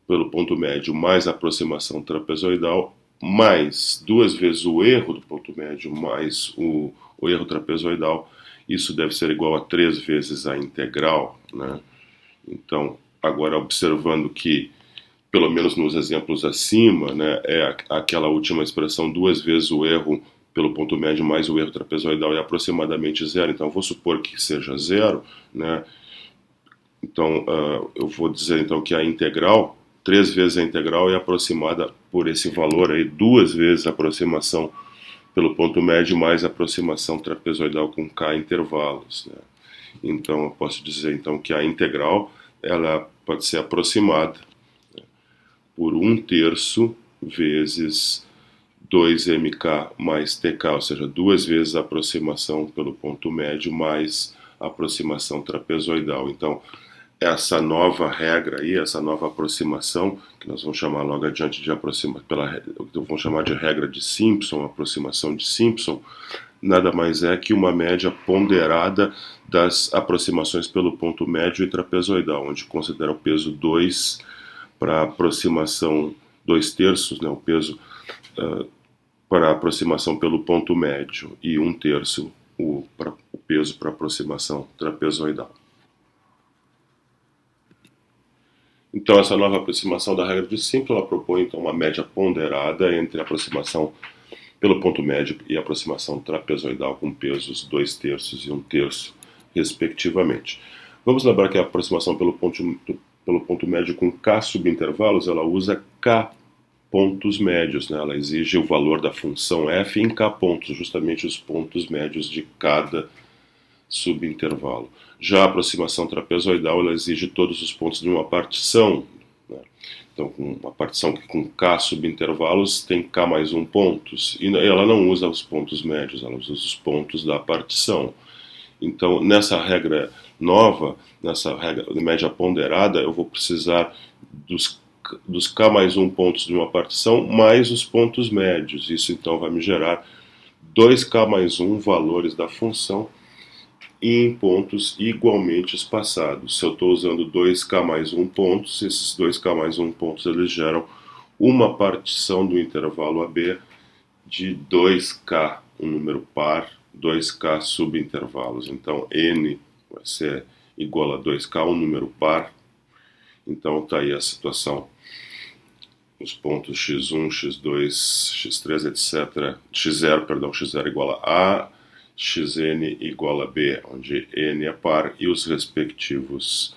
pelo ponto médio mais a aproximação trapezoidal, mais 2 vezes o erro do ponto médio mais o erro trapezoidal, isso deve ser igual a 3 vezes a integral, né? Então, agora observando que, pelo menos nos exemplos acima, né, é aquela última expressão duas vezes o erro pelo ponto médio mais o erro trapezoidal é aproximadamente zero, então vou supor que seja zero, né? Então eu vou dizer então que a integral, 3 vezes a integral é aproximada por esse valor aí, 2 vezes a aproximação pelo ponto médio mais a aproximação trapezoidal com k intervalos, né? Então eu posso dizer então que a integral ela pode ser aproximada por 1/3 vezes 2mk mais tk, ou seja, 2 vezes a aproximação pelo ponto médio mais a aproximação trapezoidal. Então, essa nova regra aí, essa nova aproximação, que nós vamos chamar logo adiante de vamos chamar de regra de Simpson, aproximação de Simpson, nada mais é que uma média ponderada das aproximações pelo ponto médio e trapezoidal, onde considera o peso 2 para aproximação 2/3, né, o peso para aproximação pelo ponto médio e 1/3 o peso para aproximação trapezoidal. Então, essa nova aproximação da regra de Simpson, ela propõe então uma média ponderada entre a aproximação pelo ponto médio e a aproximação trapezoidal com pesos 2/3 e 1/3, respectivamente. Vamos lembrar que a aproximação pelo ponto médio com k subintervalos, ela usa k pontos médios, né? Ela exige o valor da função f em k pontos, justamente os pontos médios de cada subintervalo. Já a aproximação trapezoidal, ela exige todos os pontos de uma partição, né? Então, com uma partição que com k subintervalos tem k mais 1 pontos, e ela não usa os pontos médios, ela usa os pontos da partição. Então, nessa regra nova, nessa regra de média ponderada, eu vou precisar dos k mais 1 pontos de uma partição mais os pontos médios. Isso então vai me gerar 2k mais 1 valores da função em pontos igualmente espaçados. Se eu estou usando 2k mais 1 pontos, esses 2k mais 1 pontos eles geram uma partição do intervalo AB de 2k, um número par, 2k subintervalos. Então n vai ser igual a 2k, um número par. Então está aí a situação. Os pontos x1, x2, x3, etc. x0 igual a A, xn igual a B, onde n é par, e os respectivos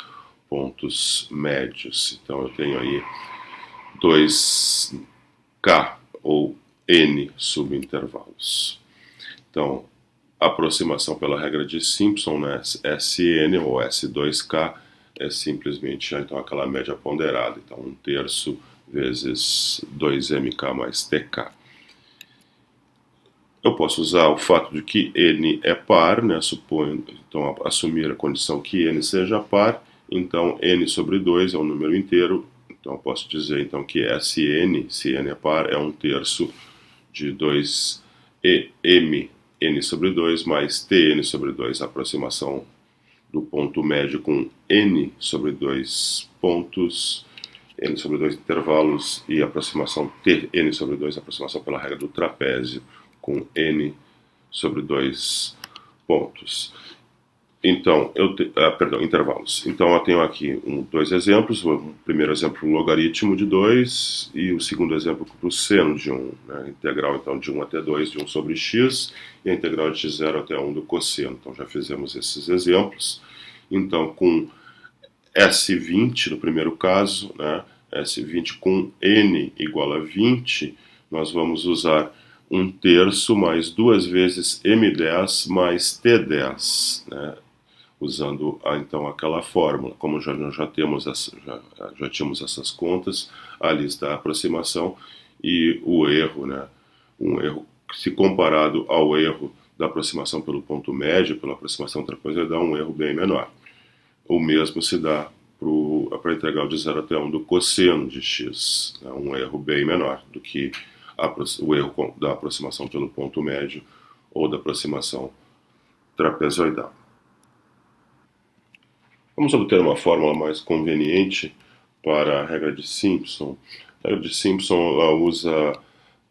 pontos médios. Então eu tenho aí 2k ou n subintervalos. Então, a aproximação pela regra de Simpson, né, Sn ou S2k, é simplesmente então aquela média ponderada. Então, 1/3 vezes 2mk mais tk. Eu posso usar o fato de que n é par, né, então assumir a condição que n seja par, então n sobre 2 é um número inteiro, então eu posso dizer então que Sn, se n é par, é 1/3 de 2m n sobre 2 mais tn sobre 2, a aproximação do ponto médio com n sobre 2 pontos, n sobre 2 intervalos, e a aproximação Tn sobre 2, a aproximação pela regra do trapézio, com n sobre 2 pontos. Então, intervalos. Então, eu tenho aqui dois exemplos. O primeiro exemplo, o logaritmo de 2, e o segundo exemplo, o seno de 1. Né? Integral, então, de 1 até 2 de 1 sobre x, e a integral de 0 até 1 do cosseno. Então, já fizemos esses exemplos. Então, com S20, no primeiro caso, né? S20 com n igual a 20, nós vamos usar 1/3 mais 2 vezes m10 mais t10, né? Usando então aquela fórmula. Como nós já tínhamos essas contas, ali está a aproximação e o erro, né? Um erro que, se comparado ao erro da aproximação pelo ponto médio, pela aproximação trapezoidal, um erro bem menor. O mesmo se dá para a integral de 0 até 1 do cosseno de x, né? Um erro bem menor do que o erro da aproximação pelo ponto médio ou da aproximação trapezoidal. Vamos obter uma fórmula mais conveniente para a regra de Simpson. A regra de Simpson usa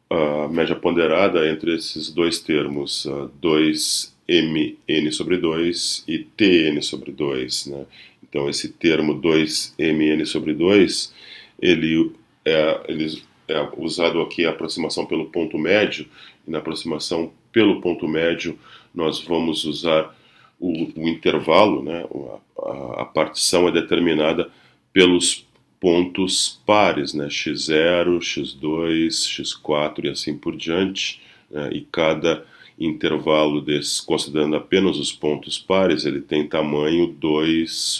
a média ponderada entre esses dois termos, 2mn sobre 2 e tn sobre 2. Né? Então esse termo 2mn sobre 2, ele é usado aqui a aproximação pelo ponto médio, e na aproximação pelo ponto médio nós vamos usar o intervalo, né? A partição é determinada pelos pontos pares, né? x0, x2, x4 e assim por diante, né? E cada intervalo desses, considerando apenas os pontos pares, ele tem tamanho 2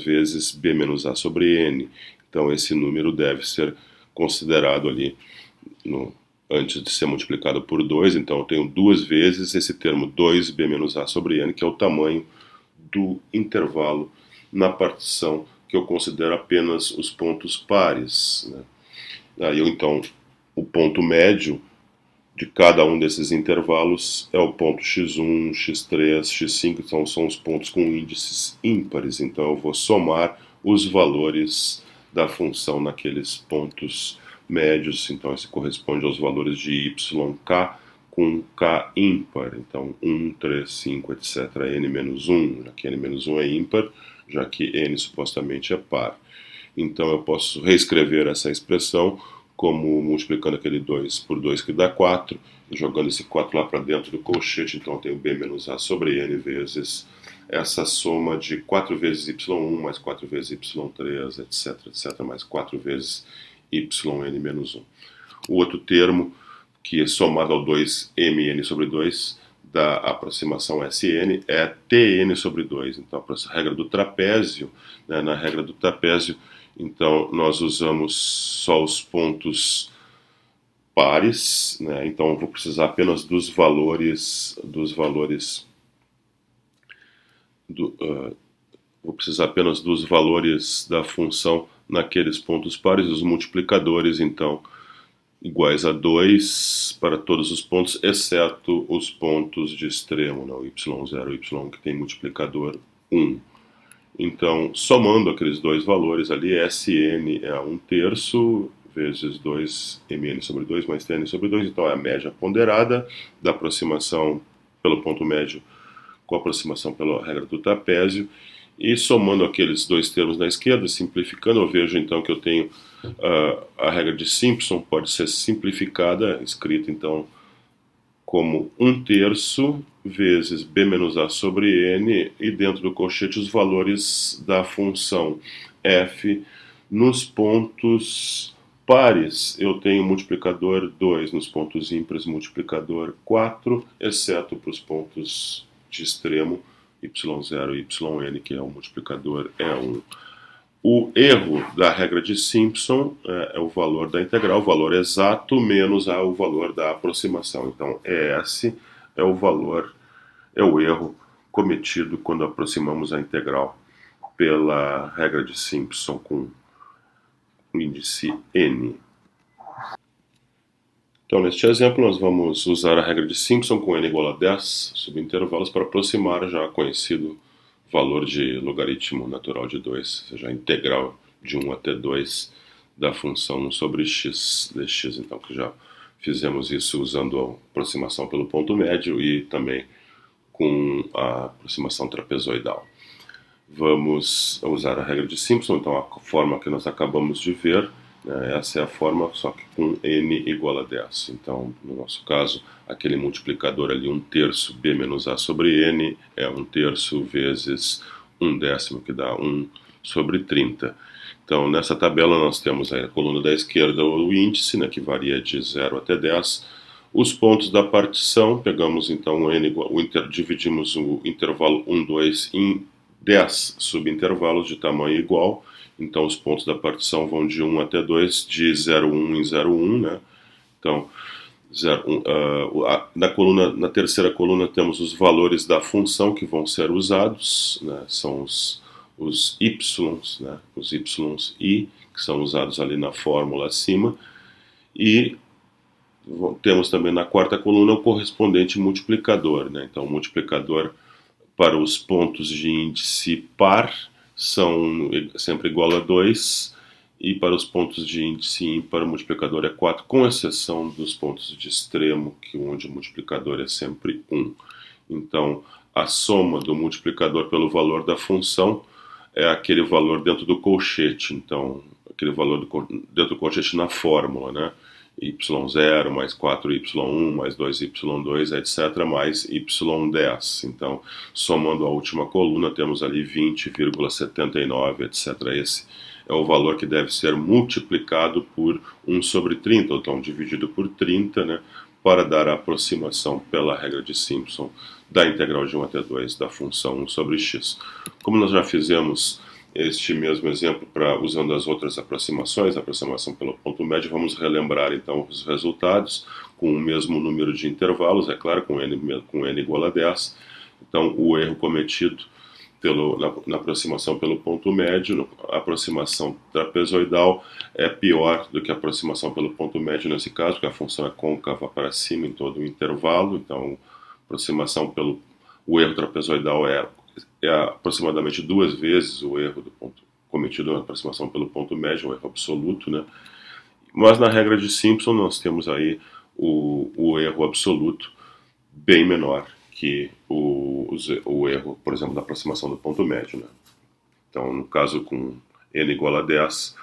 vezes b menos a sobre n. Então esse número deve ser considerado ali antes de ser multiplicado por 2, então eu tenho duas vezes esse termo 2b menos a sobre n, que é o tamanho do intervalo na partição que eu considero apenas os pontos pares, né? Aí então o ponto médio de cada um desses intervalos é o ponto x1, x3, x5, então são os pontos com índices ímpares, então eu vou somar os valores da função naqueles pontos médios, então isso corresponde aos valores de yk com k ímpar, então 1, 3, 5, etc, n-1, já que n-1 é ímpar, já que n supostamente é par. Então eu posso reescrever essa expressão como multiplicando aquele 2 por 2 que dá 4, e jogando esse 4 lá para dentro do colchete, então eu tenho b menos a sobre n vezes essa soma de 4 vezes y1 mais 4 vezes y3, etc, etc, mais 4 vezes yn-1. O outro termo, que é somado ao 2mn sobre 2 da aproximação Sn, é Tn sobre 2. Então, a regra do trapézio, né, na regra do trapézio, então nós usamos só os pontos pares, né, então eu vou precisar apenas dos valores, vou precisar apenas dos valores da função naqueles pontos pares, os multiplicadores, então, iguais a 2 para todos os pontos, exceto os pontos de extremo, né, o y0 e y1, que tem multiplicador 1. Então, somando aqueles dois valores ali, Sn é 1/3 vezes 2mn sobre 2 mais Tn sobre 2, então é a média ponderada da aproximação pelo ponto médio com a aproximação pela regra do trapézio, e somando aqueles dois termos na esquerda, simplificando, eu vejo então que eu tenho a regra de Simpson pode ser simplificada, escrita então como 1/3 vezes b menos a sobre n, e dentro do colchete os valores da função f nos pontos pares. Eu tenho multiplicador 2, nos pontos ímpares multiplicador 4, exceto para os pontos de extremo y0 e yn, que é o multiplicador é 1. O erro da regra de Simpson é o valor da integral, o valor exato menos o valor da aproximação. Então, ES é o valor, é o erro cometido quando aproximamos a integral pela regra de Simpson com o índice n. Então, neste exemplo, nós vamos usar a regra de Simpson com n igual a 10 subintervalos para aproximar já conhecido valor de logaritmo natural de 2, ou seja, a integral de 1 até 2 da função 1 sobre x dx. Então, que já fizemos isso usando a aproximação pelo ponto médio e também com a aproximação trapezoidal. Vamos usar a regra de Simpson, então a forma que nós acabamos de ver, né, essa é a forma, só que com n igual a 10. Então, no nosso caso, aquele multiplicador ali, 1/3 b menos a sobre n, é 1/3 vezes 1/10, que dá 1 sobre 30. Então, nessa tabela nós temos aí a coluna da esquerda o índice, né, que varia de 0 até 10. Os pontos da partição, pegamos então dividimos o intervalo 1, 2 em 10 subintervalos de tamanho igual. Então, os pontos da partição vão de 1 até 2, de 0,1 em 0,1, né? Então, na terceira coluna temos os valores da função que vão ser usados, né? São os y's, né? Os y's i, que são usados ali na fórmula acima. E temos também na quarta coluna o correspondente multiplicador, né? Então, o multiplicador para os pontos de índice par são sempre igual a 2, e para os pontos de índice ímpar o multiplicador é 4, com exceção dos pontos de extremo, onde o multiplicador é sempre 1. Então, a soma do multiplicador pelo valor da função é aquele valor dentro do colchete, então, aquele valor dentro do colchete na fórmula, né? y0 mais 4y1 mais 2y2, etc., mais y10. Então, somando a última coluna, temos ali 20,79, etc. Esse é o valor que deve ser multiplicado por 1 sobre 30, ou então dividido por 30, né, para dar a aproximação pela regra de Simpson da integral de 1 até 2 da função 1 sobre x. Como nós já fizemos este mesmo exemplo usando as outras aproximações, a aproximação pelo ponto médio, vamos relembrar então os resultados com o mesmo número de intervalos, é claro, com n igual a 10. Então, o erro cometido na aproximação pelo ponto médio, a aproximação trapezoidal é pior do que a aproximação pelo ponto médio nesse caso, porque a função é côncava para cima em todo o intervalo, então o erro trapezoidal é aproximadamente 2 vezes o erro cometido na aproximação pelo ponto médio, um erro absoluto, né? Mas na regra de Simpson nós temos aí o erro absoluto bem menor que o erro, por exemplo, da aproximação do ponto médio, né? Então, no caso com n igual a 10,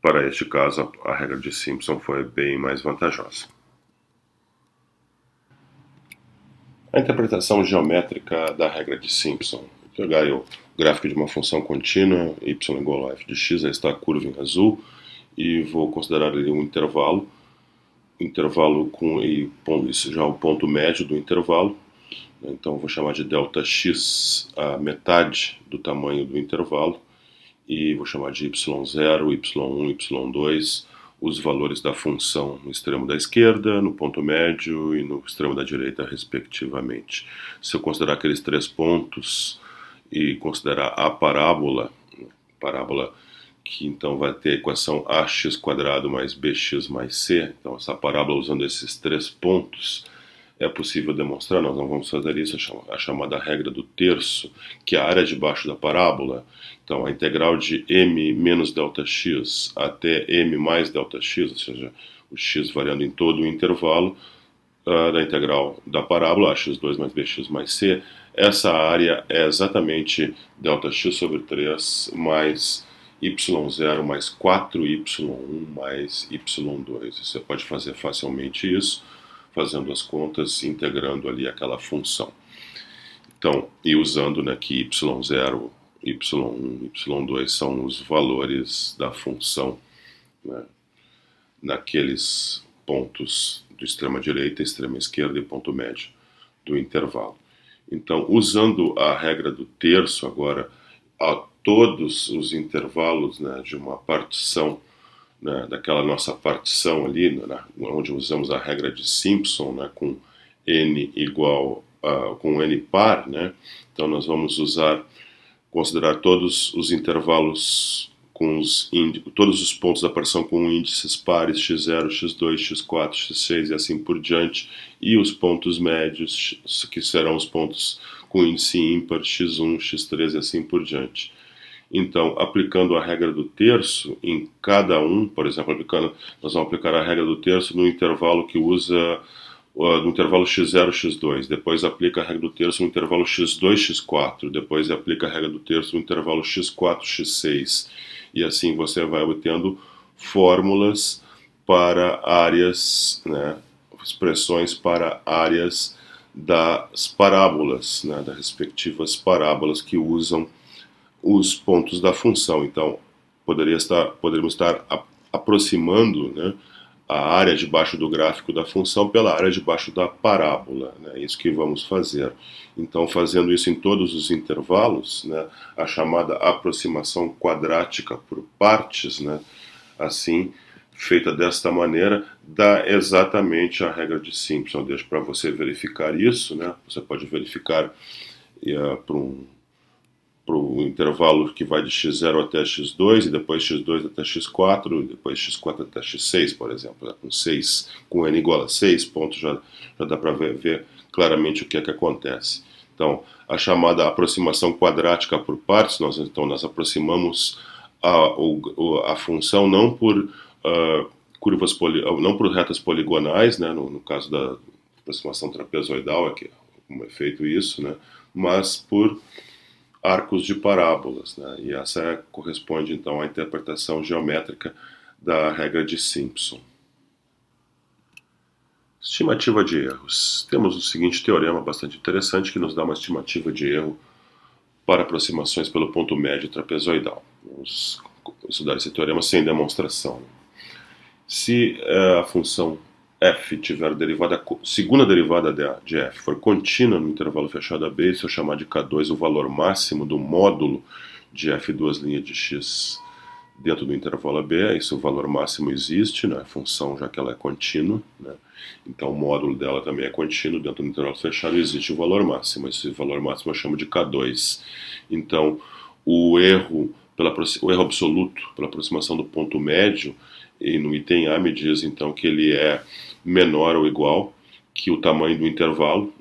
para este caso a regra de Simpson foi bem mais vantajosa. A interpretação geométrica da regra de Simpson. Vou pegar o gráfico de uma função contínua, y igual a f de x, aí está a curva em azul, e vou considerar ali um intervalo e pondo isso já o ponto médio do intervalo. Então vou chamar de ΔX a metade do tamanho do intervalo, e vou chamar de y0, y1, y2, os valores da função no extremo da esquerda, no ponto médio e no extremo da direita, respectivamente. Se eu considerar aqueles 3 pontos e considerar a parábola que então vai ter a equação ax² mais bx mais c, então essa parábola usando esses 3 pontos, é possível demonstrar, nós não vamos fazer isso, a chamada regra do terço, que é a área debaixo da parábola. Então, a integral de m menos ΔX até m mais ΔX, ou seja, o x variando em todo o intervalo da integral da parábola, ax2 mais bx mais c, essa área é exatamente ΔX sobre 3 mais y0 mais 4y1 mais y2. Você pode fazer facilmente isso, fazendo as contas, integrando ali aquela função. Então, e usando, né, que y0, y1, y2 são os valores da função, né, naqueles pontos do extrema direita, extrema esquerda e ponto médio do intervalo. Então, usando a regra do terço agora, a todos os intervalos, né, de uma partição, né, daquela nossa partição ali, né, onde usamos a regra de Simpson, né, com n igual com n par, né, então nós vamos considerar todos os intervalos todos os pontos da partição com índices pares x0, x2, x4, x6 e assim por diante, e os pontos médios, que serão os pontos com índice ímpar, x1, x3 e assim por diante. Então, aplicando a regra do terço em cada um, por exemplo, nós vamos aplicar a regra do terço no intervalo que usa no intervalo x0, x2, depois aplica a regra do terço no intervalo x2, x4, depois aplica a regra do terço no intervalo x4, x6, e assim você vai obtendo fórmulas para áreas, né, expressões para áreas das parábolas, né, das respectivas parábolas que usam os pontos da função. Então, poderíamos estar aproximando, né, a área debaixo do gráfico da função pela área debaixo da parábola, né? É isso que vamos fazer. Então, fazendo isso em todos os intervalos, né, a chamada aproximação quadrática por partes, né, assim, feita desta maneira, dá exatamente a regra de Simpson. Deixo para você verificar isso, né? Você pode verificar para o intervalo que vai de x0 até x2, e depois x2 até x4, e depois x4 até x6, por exemplo. Com n igual a 6 pontos, já dá para ver claramente o que é que acontece. Então, a chamada aproximação quadrática por partes, nós aproximamos a função não por não por retas poligonais, né, no caso da aproximação trapezoidal, como é feito isso, né, mas por arcos de parábolas, né? E essa corresponde então à interpretação geométrica da regra de Simpson. Estimativa de erros. Temos o seguinte teorema bastante interessante que nos dá uma estimativa de erro para aproximações pelo ponto médio trapezoidal. Vamos estudar esse teorema sem demonstração. Se a função f tiver segunda derivada de f for contínua no intervalo fechado AB, se eu chamar de K2 o valor máximo do módulo de f duas linhas de x dentro do intervalo AB, isso o valor máximo existe, né, a função já que ela é contínua, né, então o módulo dela também é contínuo, dentro do intervalo fechado existe o valor máximo, esse valor máximo eu chamo de K2. Então o erro absoluto pela aproximação do ponto médio, e no item A me diz então que ele é menor ou igual que o tamanho do intervalo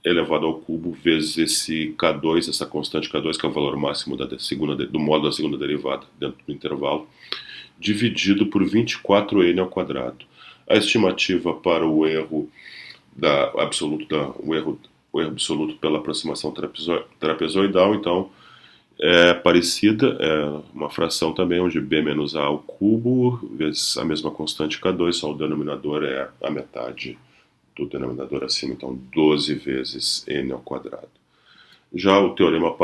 elevado ao cubo vezes esse K2, essa constante K2, que é o valor máximo do módulo da segunda derivada dentro do intervalo, dividido por 24n ao quadrado. A estimativa para o erro o erro absoluto pela aproximação trapezoidal, então, é parecida, é uma fração também onde b menos a ao cubo vezes a mesma constante K2, só o denominador é a metade do denominador acima, então 12 vezes n ao quadrado. Já o teorema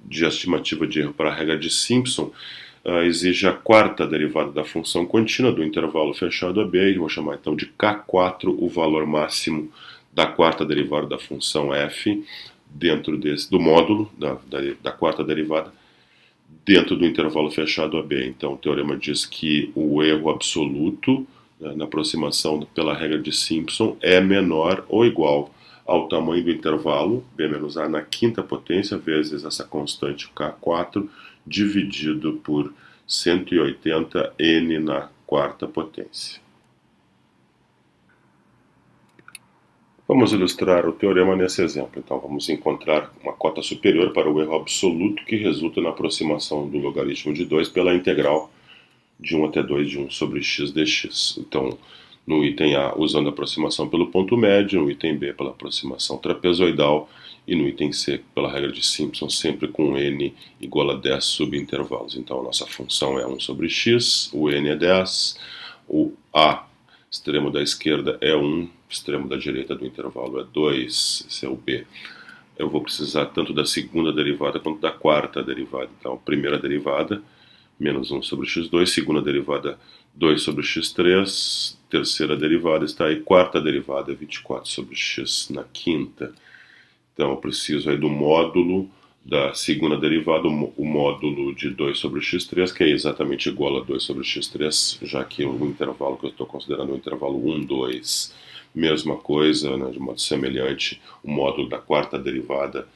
de estimativa de erro para a regra de Simpson exige a quarta derivada da função contínua do intervalo fechado AB, e vou chamar então de K4 o valor máximo da quarta derivada da função f dentro do módulo da quarta derivada dentro do intervalo fechado AB. Então o teorema diz que o erro absoluto na aproximação pela regra de Simpson é menor ou igual ao tamanho do intervalo, b menos a na quinta potência, vezes essa constante K4, dividido por 180n na quarta potência. Vamos ilustrar o teorema nesse exemplo. Então vamos encontrar uma cota superior para o erro absoluto que resulta na aproximação do logaritmo de 2 pela integral de 1 até 2 de 1 sobre x dx. Então, no item A, usando a aproximação pelo ponto médio, no item B, pela aproximação trapezoidal, e no item C, pela regra de Simpson, sempre com n igual a 10 subintervalos. Então, a nossa função é 1 sobre x, o n é 10, o A, extremo da esquerda, é 1, extremo da direita do intervalo é 2, esse é o B. Eu vou precisar tanto da segunda derivada quanto da quarta derivada. Então, primeira derivada, menos 1 sobre x2, segunda derivada 2 sobre x3, terceira derivada está aí, quarta derivada 24 sobre x na quinta. Então eu preciso aí do módulo da segunda derivada, o módulo de 2 sobre x3, que é exatamente igual a 2 sobre x3, já que o intervalo que eu estou considerando é o intervalo 1, 2. Mesma coisa, né, de modo semelhante, o módulo da quarta derivada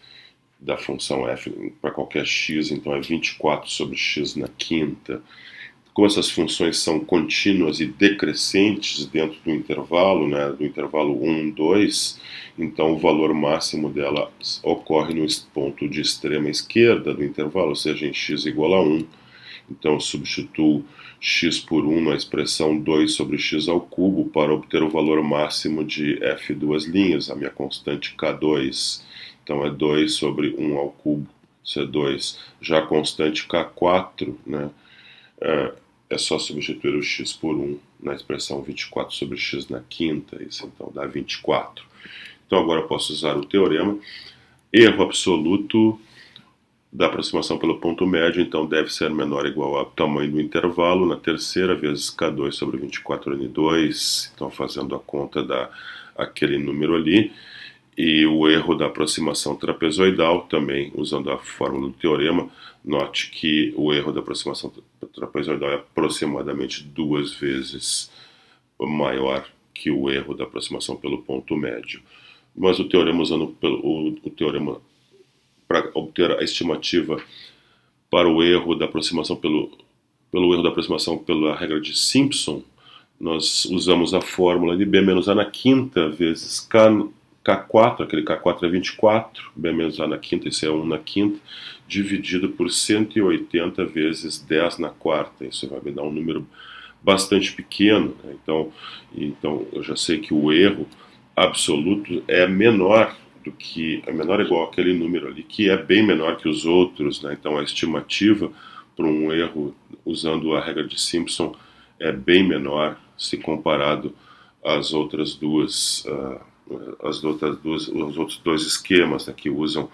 da função f para qualquer x, então é 24 sobre x na quinta. Como essas funções são contínuas e decrescentes dentro do intervalo, né, do intervalo 1, 2, então o valor máximo dela ocorre no ponto de extrema esquerda do intervalo, ou seja, em x igual a 1. Então eu substituo x por 1 na expressão 2 sobre x ao cubo para obter o valor máximo de f duas linhas, a minha constante K2. Então é 2 sobre 1 ao cubo, isso é 2. Já a constante K4, né, é só substituir o x por 1 na expressão 24 sobre x na quinta, isso então dá 24. Então agora eu posso usar o teorema. Erro absoluto da aproximação pelo ponto médio, então deve ser menor ou igual ao tamanho do intervalo, na terceira vezes K2 sobre 24n2, então fazendo a conta daquele número ali. E o erro da aproximação trapezoidal, também usando a fórmula do teorema, note que o erro da aproximação trapezoidal é aproximadamente 2 vezes maior que o erro da aproximação pelo ponto médio. Mas o teorema, usando o teorema para obter a estimativa para o erro da aproximação pelo erro da aproximação pela regra de Simpson, nós usamos a fórmula de b menos a na quinta vezes K4, aquele K4 é 24, b menos a na quinta, isso é 1 na quinta, dividido por 180 vezes 10 na quarta. Isso vai me dar um número bastante pequeno, né? Então eu já sei que o erro absoluto é menor do que é menor ou igual àquele número ali, que é bem menor que os outros, né? Então a estimativa para um erro usando a regra de Simpson é bem menor se comparado às outras duas, os outros dois esquemas, né, que usam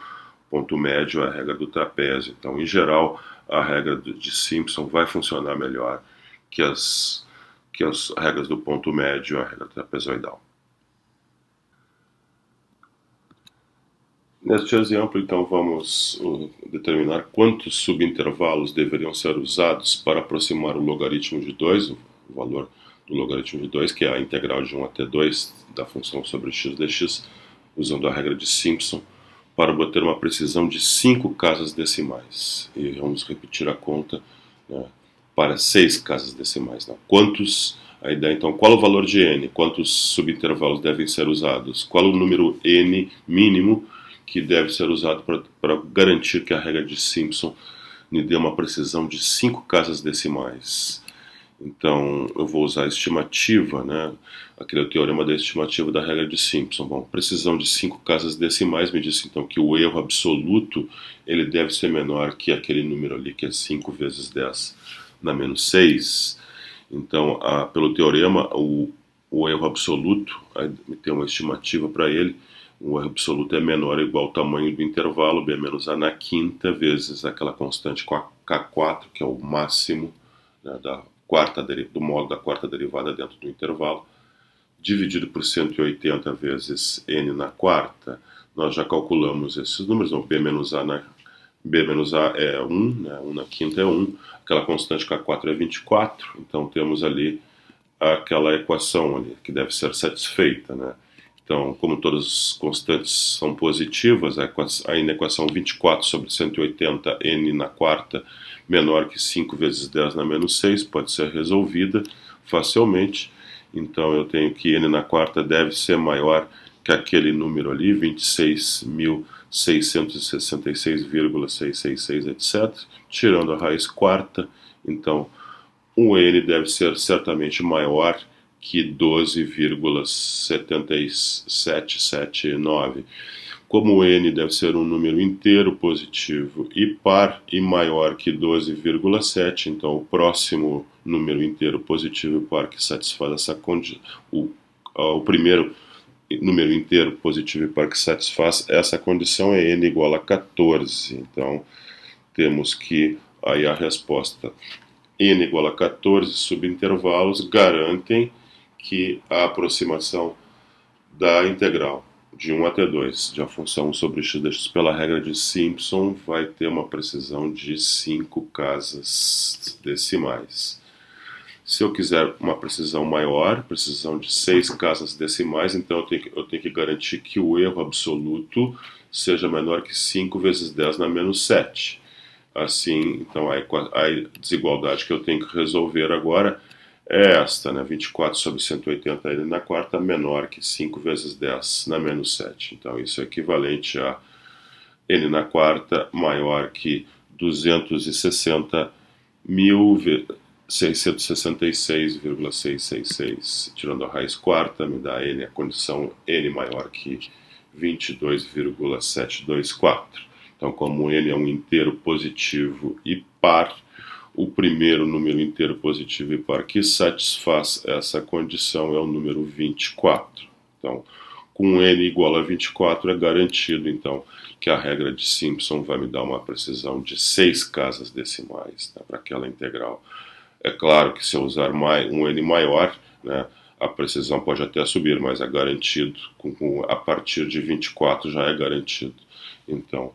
ponto médio, a regra do trapézio. Então, em geral, a regra de Simpson vai funcionar melhor que as regras do ponto médio e a regra trapezoidal. Neste exemplo, então, vamos determinar quantos subintervalos deveriam ser usados para aproximar o logaritmo de 2, o valor do logaritmo de 2, que é a integral de 1 até 2 da função sobre x dx, usando a regra de Simpson, para obter uma precisão de 5 casas decimais. E vamos repetir a conta, né, para 6 casas decimais. Né? A ideia, então, qual o valor de n? Quantos subintervalos devem ser usados? Qual o número n mínimo que deve ser usado para garantir que a regra de Simpson me dê uma precisão de 5 casas decimais? Então, eu vou usar a estimativa, né? Aquele é o teorema da estimativa da regra de Simpson. Bom, precisão de 5 casas decimais me diz então que o erro absoluto ele deve ser menor que aquele número ali, que é 5 vezes 10 na menos 6. Então, pelo teorema, o erro absoluto, tem uma estimativa para ele, o erro absoluto é menor ou igual ao tamanho do intervalo, b menos a na quinta, vezes aquela constante com a K4, que é o máximo, né, do modo da quarta derivada dentro do intervalo, dividido por 180 vezes n na quarta. Nós já calculamos esses números, então b menos a é 1, né, 1 na quinta é 1, aquela constante K4 é 24, então temos ali aquela equação ali, que deve ser satisfeita, né? Então, como todas as constantes são positivas, a inequação 24 sobre 180 n na quarta menor que 5 vezes 10 na menos 6 pode ser resolvida facilmente. Então, eu tenho que n na quarta deve ser maior que aquele número ali, 26.666,666, etc. Tirando a raiz quarta, então, o n deve ser certamente maior que 12,7779. Como o n deve ser um número inteiro positivo e par e maior que 12,7, então o próximo número inteiro positivo e par que satisfaz essa condição, o primeiro número inteiro positivo e par que satisfaz essa condição é n igual a 14. Então temos que aí a resposta n igual a 14 subintervalos garantem que a aproximação da integral de 1 até 2 de a função sobre x dx pela regra de Simpson vai ter uma precisão de 5 casas decimais. Se eu quiser uma precisão maior, precisão de 6 casas decimais, então eu tenho que garantir que o erro absoluto seja menor que 5 vezes 10 na menos 7. Assim, então a desigualdade que eu tenho que resolver agora é esta, né? 24 sobre 180 n na quarta menor que 5 vezes 10 na menos 7. Então isso é equivalente a n na quarta maior que 260.666,666. Tirando a raiz quarta, me dá n, a condição n maior que 22,724. Então, como n é um inteiro positivo e par, o primeiro número inteiro positivo e par que satisfaz essa condição é o número 24. Então, com n igual a 24 é garantido, então, que a regra de Simpson vai me dar uma precisão de 6 casas decimais, né, para aquela integral. É claro que se eu usar um n maior, né, a precisão pode até subir, mas é garantido, a partir de 24 já é garantido. Então,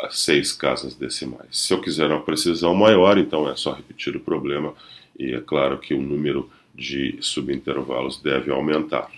6 casas decimais. Se eu quiser uma precisão maior, então é só repetir o problema e é claro que o número de subintervalos deve aumentar.